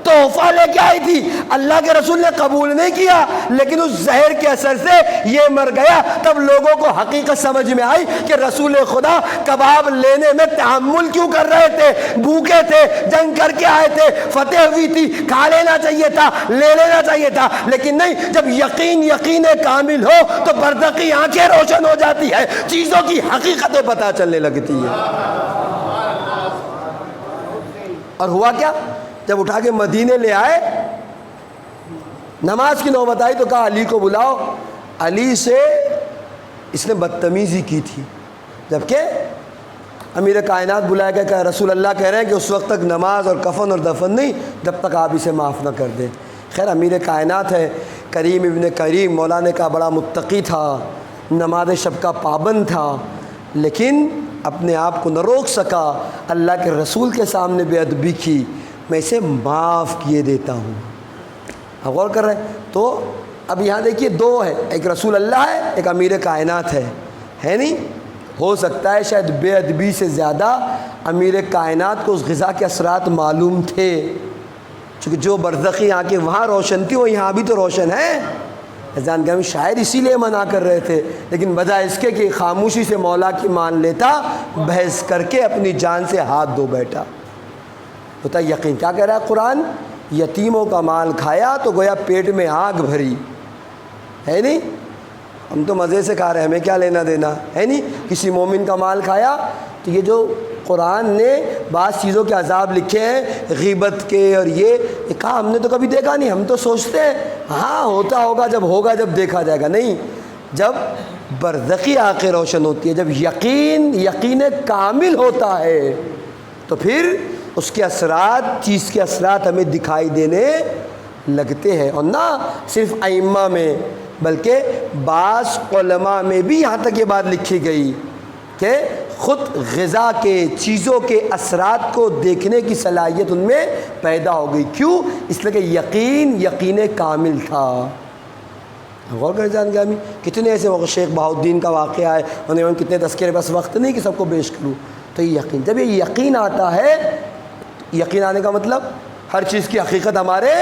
تحفہ لے کے آئی تھی، اللہ کے رسول نے قبول نہیں کیا، لیکن اس زہر کے اثر سے یہ مر گیا۔ تب لوگوں کو حقیقت سمجھ میں آئی کہ رسول خدا کباب لینے میں تحمل کیوں کر رہے تھے، بھوکے تھے، جنگ کر کے آئے تھے، فتح ہوئی تھی، کھا لینا چاہیے تھا، لے لینا چاہیے تھا، لیکن نہیں۔ جب یقین کامل ہو تو برزخی آنکھیں روشن ہو جاتی ہے، چیزوں کی حقیقتیں پتہ چلنے لگتی ہے۔ اور ہوا کیا؟ جب اٹھا کے مدینے لے آئے، نماز کی نوبت آئی تو کہا علی کو بلاؤ۔ علی سے اس نے بدتمیزی کی تھی، جبکہ امیر کائنات بلایا گیا کہ رسول اللہ کہہ رہے ہیں کہ اس وقت تک نماز اور کفن اور دفن نہیں جب تک آپ اسے معاف نہ کر دیں۔ خیر امیر کائنات ہے، کریم ابن کریم، مولانا کا بڑا متقی تھا، نماز شب کا پابند تھا، لیکن اپنے آپ کو نہ روک سکا، اللہ کے رسول کے سامنے بے ادبی کی۔ میں اسے معاف کیے دیتا ہوں۔ آپ غور کر رہے ہیں؟ تو اب یہاں دیکھیے دو ہے، ایک رسول اللہ ہے، ایک امیر کائنات ہے نہیں؟ ہو سکتا ہے شاید بے ادبی سے زیادہ امیر کائنات کو اس غذا کے اثرات معلوم تھے، چونکہ جو برزخی آنکھیں وہاں روشن تھی وہ یہاں بھی تو روشن ہے۔ جان گرامی شاید اسی لیے منع کر رہے تھے، لیکن بجائے اس کے کہ خاموشی سے مولا کی مان لیتا، بحث کر کے اپنی جان سے ہاتھ دھو بیٹھا۔ ہوتا یقین کیا کہہ رہا ہے قرآن؟ یتیموں کا مال کھایا تو گویا پیٹ میں آگ بھری ہے نہیں؟ ہم تو مزے سے کھا رہے ہیں، ہمیں کیا لینا دینا ہے نہیں؟ کسی مومن کا مال کھایا تو یہ جو قرآن نے بعض چیزوں کے عذاب لکھے ہیں غیبت کے اور یہ کہا ہم نے تو کبھی دیکھا نہیں، ہم تو سوچتے ہیں ہاں ہوتا ہوگا، جب دیکھا جائے گا۔ نہیں، جب برزخی آنکھیں روشن ہوتی ہے، جب یقین کامل ہوتا ہے تو پھر اس کے اثرات، چیز کے اثرات ہمیں دکھائی دینے لگتے ہیں۔ اور نہ صرف ائمہ میں بلکہ بعض علماء میں بھی یہاں تک یہ بات لکھی گئی کہ خود غذا کے، چیزوں کے اثرات کو دیکھنے کی صلاحیت ان میں پیدا ہو گئی۔ کیوں؟ اس لیے کہ یقین کامل تھا۔ غور کریں جان گرامی، کتنے ایسے شیخ بہاؤالدین کا واقعہ ہے، انہیں کتنے تذکرے، بس وقت نہیں کہ سب کو پیش کروں۔ تو یہ یقین، جب یہ یقین آتا ہے، یقین آنے کا مطلب ہر چیز کی حقیقت ہمارے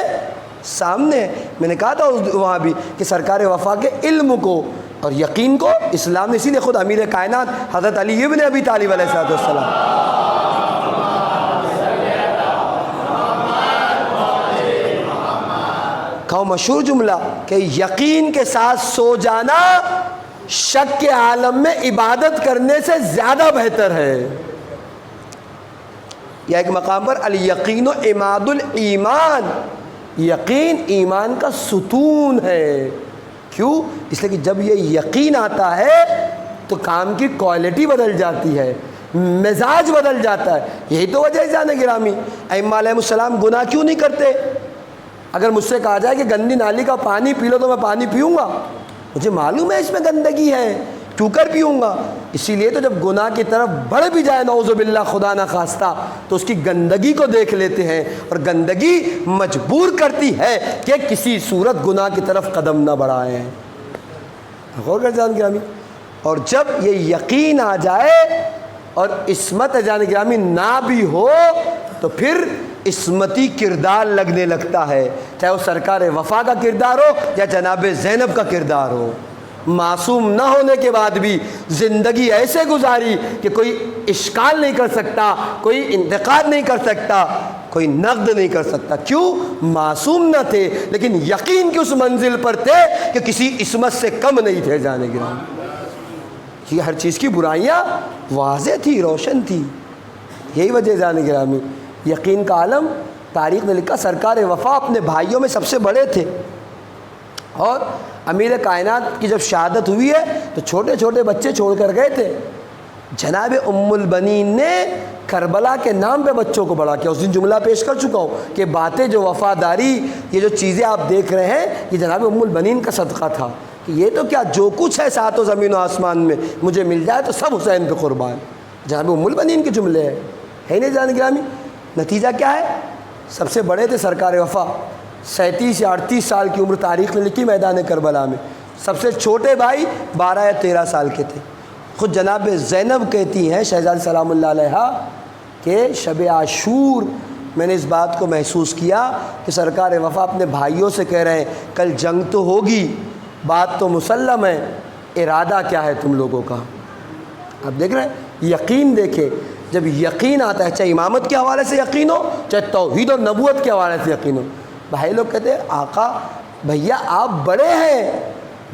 سامنے ہے۔ میں نے کہا تھا وہاں بھی کہ سرکار وفا کے علم کو اور یقین کو اسلام نے، اسی لیے خود امیر کائنات حضرت علی ابن ابی طالب علیہ السلام کہو مشہور جملہ کہ یقین کے ساتھ سو جانا شک کے عالم میں عبادت کرنے سے زیادہ بہتر ہے۔ یا ایک مقام پر الیقین عماد الایمان، یقین ایمان کا ستون ہے۔ کیوں؟ اس لیے کہ جب یہ یقین آتا ہے تو کام کی کوالٹی بدل جاتی ہے، مزاج بدل جاتا ہے۔ یہی تو وجہ ہے جان گرامی ائمہ علیہ السلام گناہ کیوں نہیں کرتے۔ اگر مجھ سے کہا جائے کہ گندی نالی کا پانی پی لو تو میں پانی پیوں گا، مجھے معلوم ہے اس میں گندگی ہے، کیوں کر پیوں گا؟ اسی لیے تو جب گناہ کی طرف بڑھ بھی جائے نعوذ باللہ خدا نہ خواستہ تو اس کی گندگی کو دیکھ لیتے ہیں، اور گندگی مجبور کرتی ہے کہ کسی صورت گناہ کی طرف قدم نہ بڑھائیں۔ غور کر جان گرامی، اور جب یہ یقین آ جائے اور عصمت جان گرامی نہ بھی ہو تو پھر عصمتی کردار لگنے لگتا ہے، چاہے وہ سرکار وفا کا کردار ہو یا جناب زینب کا کردار ہو۔ معصوم نہ ہونے کے بعد بھی زندگی ایسے گزاری کہ کوئی اشکال نہیں کر سکتا، کوئی انتقاد نہیں کر سکتا، کوئی نقد نہیں کر سکتا۔ کیوں؟ معصوم نہ تھے لیکن یقین کی اس منزل پر تھے کہ کسی عصمت سے کم نہیں تھے جانے گرامی۔ یہ ہر چیز کی برائیاں واضح تھی، روشن تھی۔ یہی وجہ جانے گرامی یقین کا عالم تاریخ نے لکھا سرکار وفا اپنے بھائیوں میں سب سے بڑے تھے، اور امیر کائنات کی جب شہادت ہوئی ہے تو چھوٹے چھوٹے بچے چھوڑ کر گئے تھے، جناب ام البنین نے کربلا کے نام پہ بچوں کو بڑا کیا. اس دن جملہ پیش کر چکا ہوں کہ باتیں جو وفاداری، یہ جو چیزیں آپ دیکھ رہے ہیں، یہ جناب ام البنین کا صدقہ تھا کہ یہ تو کیا جو کچھ ہے ساتوں زمین و آسمان میں مجھے مل جائے تو سب حسین پہ قربان. جناب ام البنین کے جملے ہے نہیں جان گرامی. نتیجہ کیا ہے؟ سب سے بڑے تھے سرکار وفا، 37 یا 38 سال کی عمر تاریخ نے لکھی میدان کربلا میں. سب سے چھوٹے بھائی 12 یا 13 سال کے تھے. خود جناب زینب کہتی ہیں شہزادی سلام اللہ علیہ کہ شب عاشور میں نے اس بات کو محسوس کیا کہ سرکار وفا اپنے بھائیوں سے کہہ رہے ہیں کل جنگ تو ہوگی، بات تو مسلم ہے، ارادہ کیا ہے تم لوگوں کا. آپ دیکھ رہے ہیں یقین. دیکھیں جب یقین آتا ہے، چاہے امامت کے حوالے سے یقین ہو، چاہے توحید اور نبوت کے حوالے سے یقین ہو. بھائی لوگ کہتے ہیں آقا بھیا آپ بڑے ہیں،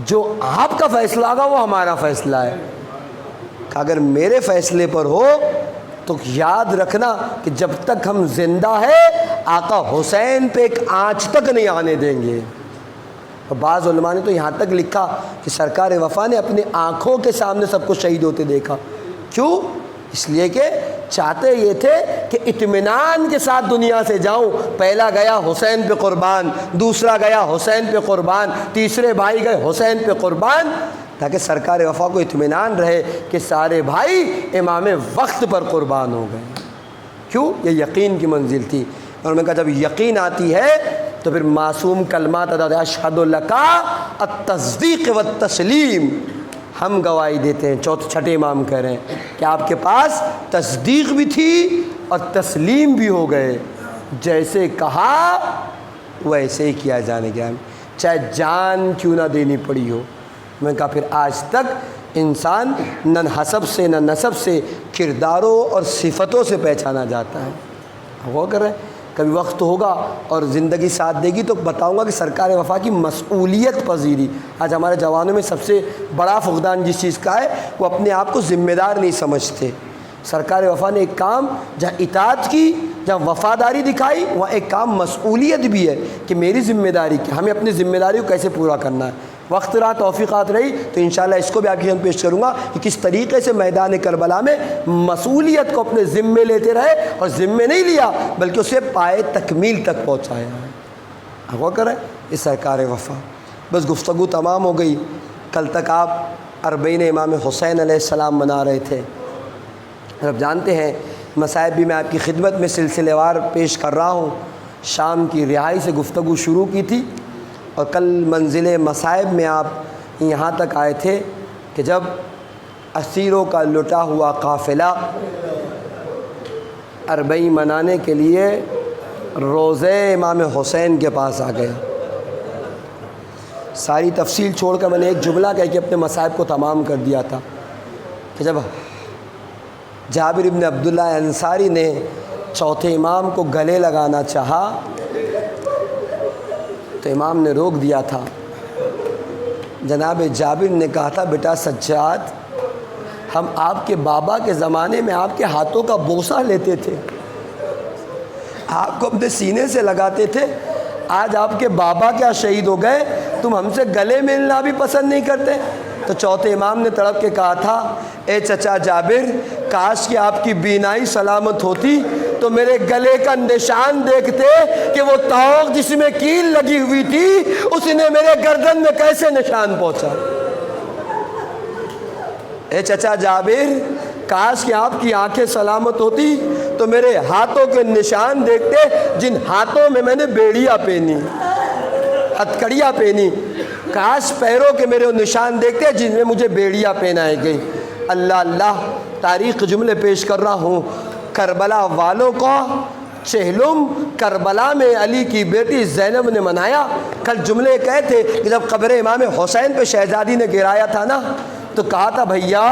جو آپ کا فیصلہ ہوگا وہ ہمارا فیصلہ ہے. کہ اگر میرے فیصلے پر ہو تو یاد رکھنا کہ جب تک ہم زندہ ہیں آقا حسین پہ ایک آنچ تک نہیں آنے دیں گے. اور بعض علماء نے تو یہاں تک لکھا کہ سرکار وفا نے اپنی آنکھوں کے سامنے سب کو شہید ہوتے دیکھا. کیوں؟ اس لیے کہ چاہتے یہ تھے کہ اطمینان کے ساتھ دنیا سے جاؤں. پہلا گیا حسین پہ قربان، دوسرا گیا حسین پہ قربان، تیسرے بھائی گئے حسین پہ قربان، تاکہ سرکار وفا کو اطمینان رہے کہ سارے بھائی امام وقت پر قربان ہو گئے. کیوں؟ یہ یقین کی منزل تھی. اور میں کہا جب یقین آتی ہے تو پھر معصوم کلمات ادا ہوتے ہیں. اشہد لکا التصدیق والتسلیم. ہم گواہی دیتے ہیں، چھٹے امام کہہ رہے ہیں کہ آپ کے پاس تصدیق بھی تھی اور تسلیم بھی ہو گئے. جیسے کہا ویسے ہی کیا جانے گیا، چاہے جان کیوں نہ دینی پڑی ہو. میں کہا پھر آج تک انسان نہ حسب سے نہ نسب سے کرداروں اور صفتوں سے پہچانا جاتا ہے. وہ کر رہے ہیں کبھی وقت ہوگا اور زندگی ساتھ دے گی تو بتاؤں گا کہ سرکار وفا کی مسئولیت پذیری. آج ہمارے جوانوں میں سب سے بڑا فقدان جس چیز کا ہے وہ اپنے آپ کو ذمہ دار نہیں سمجھتے. سرکار وفا نے ایک کام جہاں اطاعت کی، جہاں وفاداری دکھائی، وہاں ایک کام مسئولیت بھی ہے کہ میری ذمہ داری کیا، ہمیں اپنی ذمہ داری کو کیسے پورا کرنا ہے. وقت رہا، توفیقات رہی تو انشاءاللہ اس کو بھی آپ کی خدمت پیش کروں گا کہ کس طریقے سے میدان کربلا میں مسئولیت کو اپنے ذمے لیتے رہے اور ذمے نہیں لیا بلکہ اسے پائے تکمیل تک پہنچایا ہے. غور کریں اس سرکار وفا. بس گفتگو تمام ہو گئی. کل تک آپ اربعین امام حسین علیہ السلام منا رہے تھے. اب جانتے ہیں مصائب بھی میں آپ کی خدمت میں سلسلے وار پیش کر رہا ہوں. شام کی رہائی سے گفتگو شروع کی تھی اور کل منزل مصائب میں آپ یہاں تک آئے تھے کہ جب اسیروں کا لٹا ہوا قافلہ اربعین منانے کے لیے روضے امام حسین کے پاس آ گیا. ساری تفصیل چھوڑ کر میں نے ایک جملہ کہہ کے اپنے مصائب کو تمام کر دیا تھا کہ جب جابر ابن عبداللہ انصاری نے چوتھے امام کو گلے لگانا چاہا تو امام نے روک دیا تھا. جناب جابر نے کہا تھا بیٹا سجاد، ہم آپ کے بابا کے زمانے میں آپ کے ہاتھوں کا بوسہ لیتے تھے، آپ کو اپنے سینے سے لگاتے تھے. آج آپ کے بابا کیا شہید ہو گئے، تم ہم سے گلے ملنا بھی پسند نہیں کرتے. تو چوتھے امام نے تڑپ کے کہا تھا اے چچا جابر، کاش کہ آپ کی بینائی سلامت ہوتی تو میرے گلے کا نشان دیکھتے کہ وہ طوق جس میں کیل لگی ہوئی تھی اس نے میرے گردن میں کیسے نشان پہنچا. اے چچا جابر، کاش کہ آپ کی آنکھیں سلامت ہوتی تو میرے ہاتھوں کے نشان دیکھتے جن ہاتھوں میں نے بیڑیاں پہنی، ہتھکڑیاں پہنی. کاش پیروں کے میرے نشان دیکھتے جن میں مجھے بیڑیاں پہنائی گئی. اللہ اللہ، تاریخ جملے پیش کر رہا ہوں. کربلا والوں کو چہلم کربلا میں علی کی بیٹی زینب نے منایا. کل جملے کہے تھے کہ جب قبر امام حسین پہ شہزادی نے گرایا تھا نا تو کہا تھا بھیا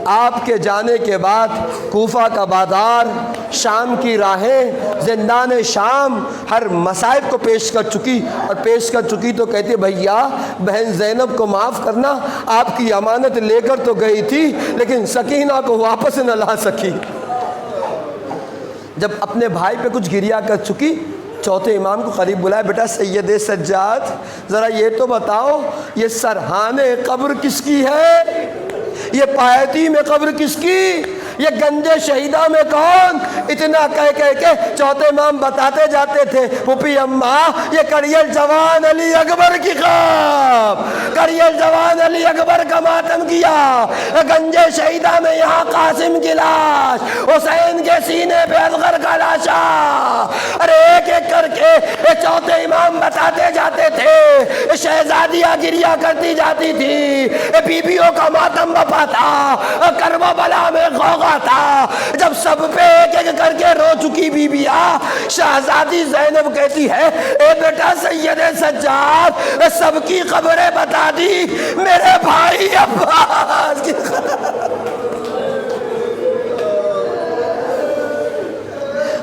آپ کے جانے کے بعد کوفہ کا بازار، شام کی راہیں، زندان شام ہر مصائب کو پیش کر چکی تو کہتے بھیا بہن زینب کو معاف کرنا، آپ کی امانت لے کر تو گئی تھی لیکن سکینہ کو واپس نہ لا سکی. جب اپنے بھائی پہ کچھ گریا کر چکی چوتھے امام کو قریب بلایا، بیٹا سید سجاد ذرا یہ تو بتاؤ یہ سرحان قبر کس کی ہے، یہ پایتی میں قبر کس کی؟ یہ گنجے شہیدہ میں کون؟ اتنا کہہ کے چوتھے امام بتاتے جاتے تھے پھوپھی اماں یہ کڑیل جوان علی اکبر کی خواب، کڑیل جوان علی اکبر کا ماتم کیا، گنجے شہیدہ میں یہاں قاسم کی لاش، حسین کے سینے پہ اصغر کا لاشا، ارے ایک ایک کر کے چوتھے امام بتاتے جاتے تھے، شہزادیاں گریہ کرتی جاتی تھی، بیویوں کا ماتم بپا تھا، کربلا میں غوغا تھا، جب سب پہ ایک ایک کر کے رو چکی بیویاں، شہزادی زینب کہتی ہے اے بیٹا سید سجاد سب کی قبریں بتا دی، میرے بھائی عباس کی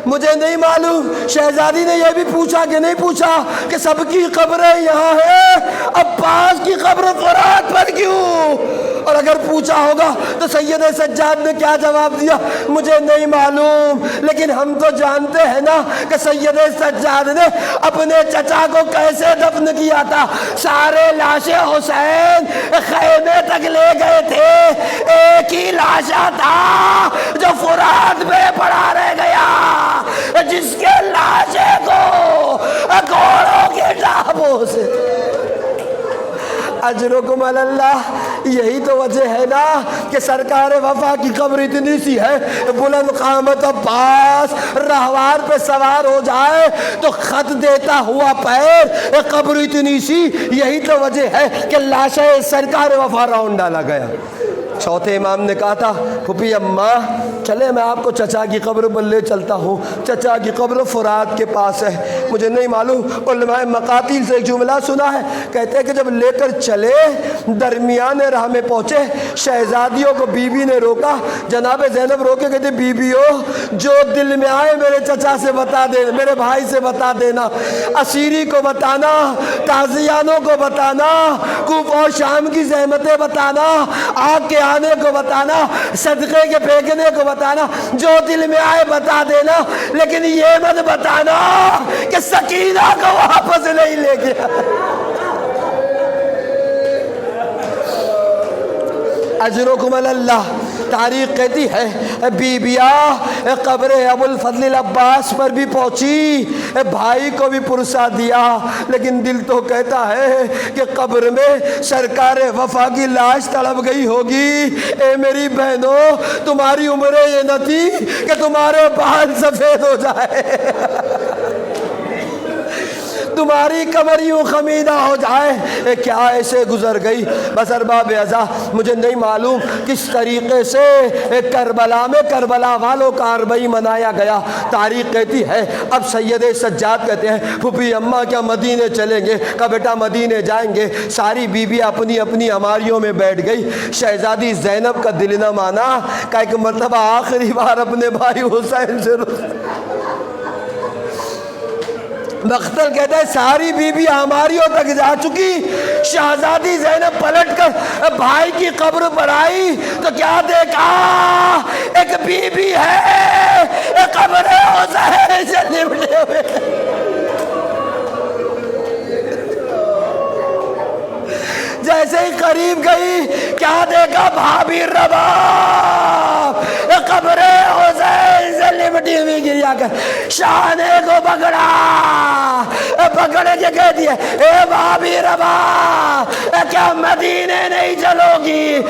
مجھے نہیں معلوم شہزادی نے یہ بھی پوچھا کہ نہیں پوچھا کہ سب کی قبریں یہاں ہیں، عباس کی قبر فرات پر کیوں؟ اور اگر پوچھا ہوگا تو سید سجاد نے کیا جواب دیا مجھے نہیں معلوم، لیکن ہم تو جانتے ہیں نا کہ سید سجاد نے اپنے چچا کو کیسے دفن کیا تھا، سارے لاشیں حسین خیمے تک لے گئے تھے، ایک ہی لاشا تھا جو فرات پہ پڑا رہ گیا، جس کے لاشے کو گھوڑوں کے ڈابوں سے اجرکم علی اللہ۔ یہی تو وجہ ہے نا کہ سرکار وفا کی قبر اتنی سی ہے، بلند قامت عباس راہوار پہ سوار ہو جائے تو خط دیتا ہوا پیر، قبر اتنی سی، یہی تو وجہ ہے کہ لاشیں سرکار وفا راؤنڈ ڈالا گیا۔ چوتھے امام نے کہا تھا پھوپھی اماں چلے میں آپ کو چچا کی قبر پر لے چلتا ہوں، چچا کی قبر فرات کے پاس ہے، مجھے نہیں معلوم علماء مقاتل سے ایک جملہ سنا ہے، کہتے ہیں کہ جب لے کر چلے درمیان راہ میں پہنچے، شہزادیوں کو بی بی نے روکا، جناب زینب روکے کہتے بیویوں جو دل میں آئے میرے چچا سے بتا دینا، میرے بھائی سے بتا دینا، اسیری کو بتانا، تازیانوں کو بتانا، کوفہ اور شام کی زحمتیں بتانا، آگ کے آنے کو بتانا، صدقے کے پھینکنے کو بتانا، جو دل میں آئے بتا دینا، لیکن یہ مت بتانا کہ سکینہ کو واپس نہیں لے گیا۔ اجرکم علی اللہ۔ تاریخ کہتی ہے بی بیاں قبر ابو الفضل العباس پر بھی پہنچی، بھائی کو بھی پرسا دیا، لیکن دل تو کہتا ہے کہ قبر میں سرکار وفا کی لاش تڑپ گئی ہوگی۔ اے میری بہنوں تمہاری عمریں یہ نہ تھی کہ تمہارے بال سفید ہو جائے، تمہاری کمر یوں خمیدہ ہو جائے، کیا ایسے گزر گئی۔ بس ارباب ازا مجھے نہیں معلوم کس طریقے سے کربلا میں کربلا والوں کا اربعین منایا گیا۔ تاریخ کہتی ہے اب سید سجاد کہتے ہیں پھوپھی اماں کیا مدینے چلیں گے؟ کہا بیٹا مدینے جائیں گے۔ ساری بیوی اپنی اپنی ہماریوں میں بیٹھ گئی۔ شہزادی زینب کا دل نہ مانا، کہا ایک مرتبہ آخری بار اپنے بھائی حسین سے مقتل کہتا ہے ساری بیوی ہماریوں تک جا چکی، شہزادی زینب پلٹ کر بھائی کی قبر پر آئی تو کیا دیکھا؟ ایک بیوی ہے قبر حسین سے لپٹے ہوئے، جیسے ہی قریب گئی کیا دیکھا؟ بھابھی رباب قبر حسین سے لپٹی ہوئی گریا کر شانے کو پکڑا، پکڑ کے کہہ دیا اے بھابھی رباب کیا مدینے نہیں چلو گی؟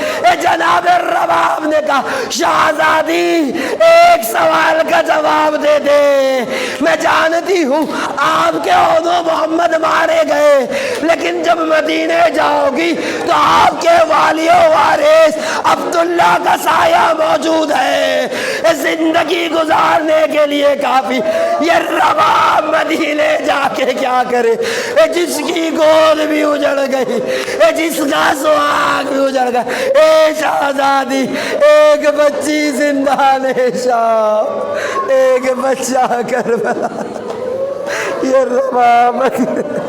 جناب رباب نے کہا شہزادی ایک سوال کا جواب دے دے، میں جانتی ہوں آپ کے عہدوں محمد مارے گئے، لیکن جب مدینے جاؤ گی تو آپ کے والی و وارث عبداللہ کا سایہ موجود ہے، زندگی گزارنے کے لیے کافی۔ یہ رباب مدینے جا کے کیا کرے؟ جس کی گود بھی اجڑ گئی، جس کا سہاگ بھی اجڑ گیا، اے شہزادی ایک بچی زندان شام، ایک بچہ کربلا، یہ رباب مدینے۔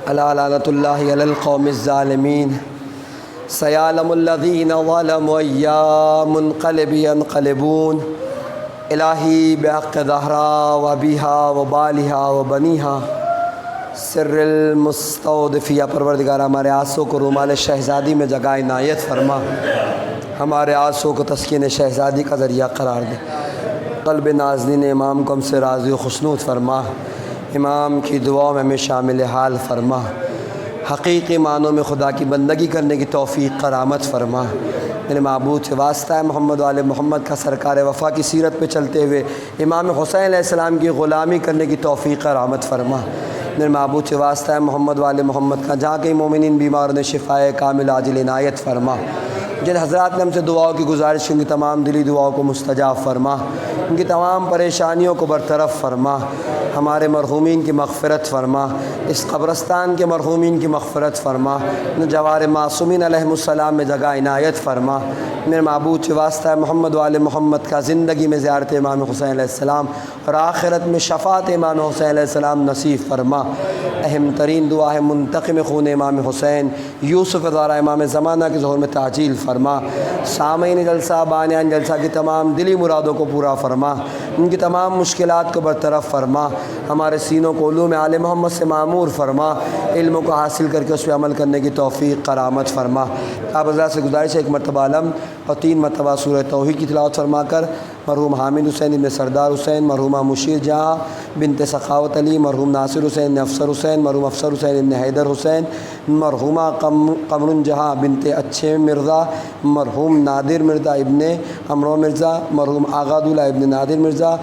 الا لعنۃ اللہ علی القوم الظالمین سیعلم الذین ظلموا ای منقلب ینقلبون الہی بحق ظہرا و ابیہا و بالہا و بنیہا سر المستودفیہ، پروردگار ہمارے آنسوں کو رومال شہزادی میں جگہ عنایت فرما، ہمارے آنسوں کو تسکین شہزادی کا ذریعہ قرار دے، قلب نازنین امام کو ہم سے راضی و خشنود فرما، امام کی دعاؤں میں ہمیں شامل حال فرما، حقیقی معنوں میں خدا کی بندگی کرنے کی توفیق کرامت فرما۔ میرے معبود سے واسطہ ہے محمد وآل محمد کا سرکار وفا کی سیرت پہ چلتے ہوئے امام حسین علیہ السلام کی غلامی کرنے کی توفیق کرامت فرما۔ میرے معبود سے واسطہ ہے محمد وآل محمد کا جہاں کئی مومنین بیمار نے شفائے کامل عاجل عنایت فرما، جن حضرات نے ہم سے دعاؤں کی گزارش کی ان کی تمام دلی دعاؤں کو مستجاب فرما، ان کی تمام پریشانیوں کو برطرف فرما، ہمارے مرحومین کی مغفرت فرما، اس قبرستان کے مرحومین کی مغفرت فرما، جوار معصومین علیہم السلام میں جگہ عنایت فرما۔ میرے معبود سے واسطہ ہے محمد وآل محمد کا زندگی میں زیارت امام حسین علیہ السلام اور آخرت میں شفاعت امام حسین علیہ السلام نصیب فرما۔ اہم ترین دعا ہے منتقم خون امام حسین یوسف زارا امام زمانہ کے ظہور میں تعجیل فرما، سامعین جلسہ بانیان جلسہ کی تمام دلی مرادوں کو پورا فرما، ان کی تمام مشکلات کو برطرف فرما، ہمارے سینوں کو علوم آل محمد سے معمور فرما، علموں کو حاصل کر کے اس پہ عمل کرنے کی توفیق کرامت فرما۔ آپ حضرات سے گزارش ہے ایک مرتبہ علم اور 3 مرتبہ سورہ توحید کی تلاوت فرما کر مرحوم حامد حسین ابن سردار حسین، مرحومہ مشیر جہاں بنت سخاوت علی، مرحوم ناصر حسین افسر حسین، مرحوم افسر حسین ابن حیدر حسین، مرحومہ قمر جہاں بنت اچھے مرزا، مرحوم نادر مرزا ابن امرو مرزا، مرحوم آغا دولہ ابن نادر مرزا،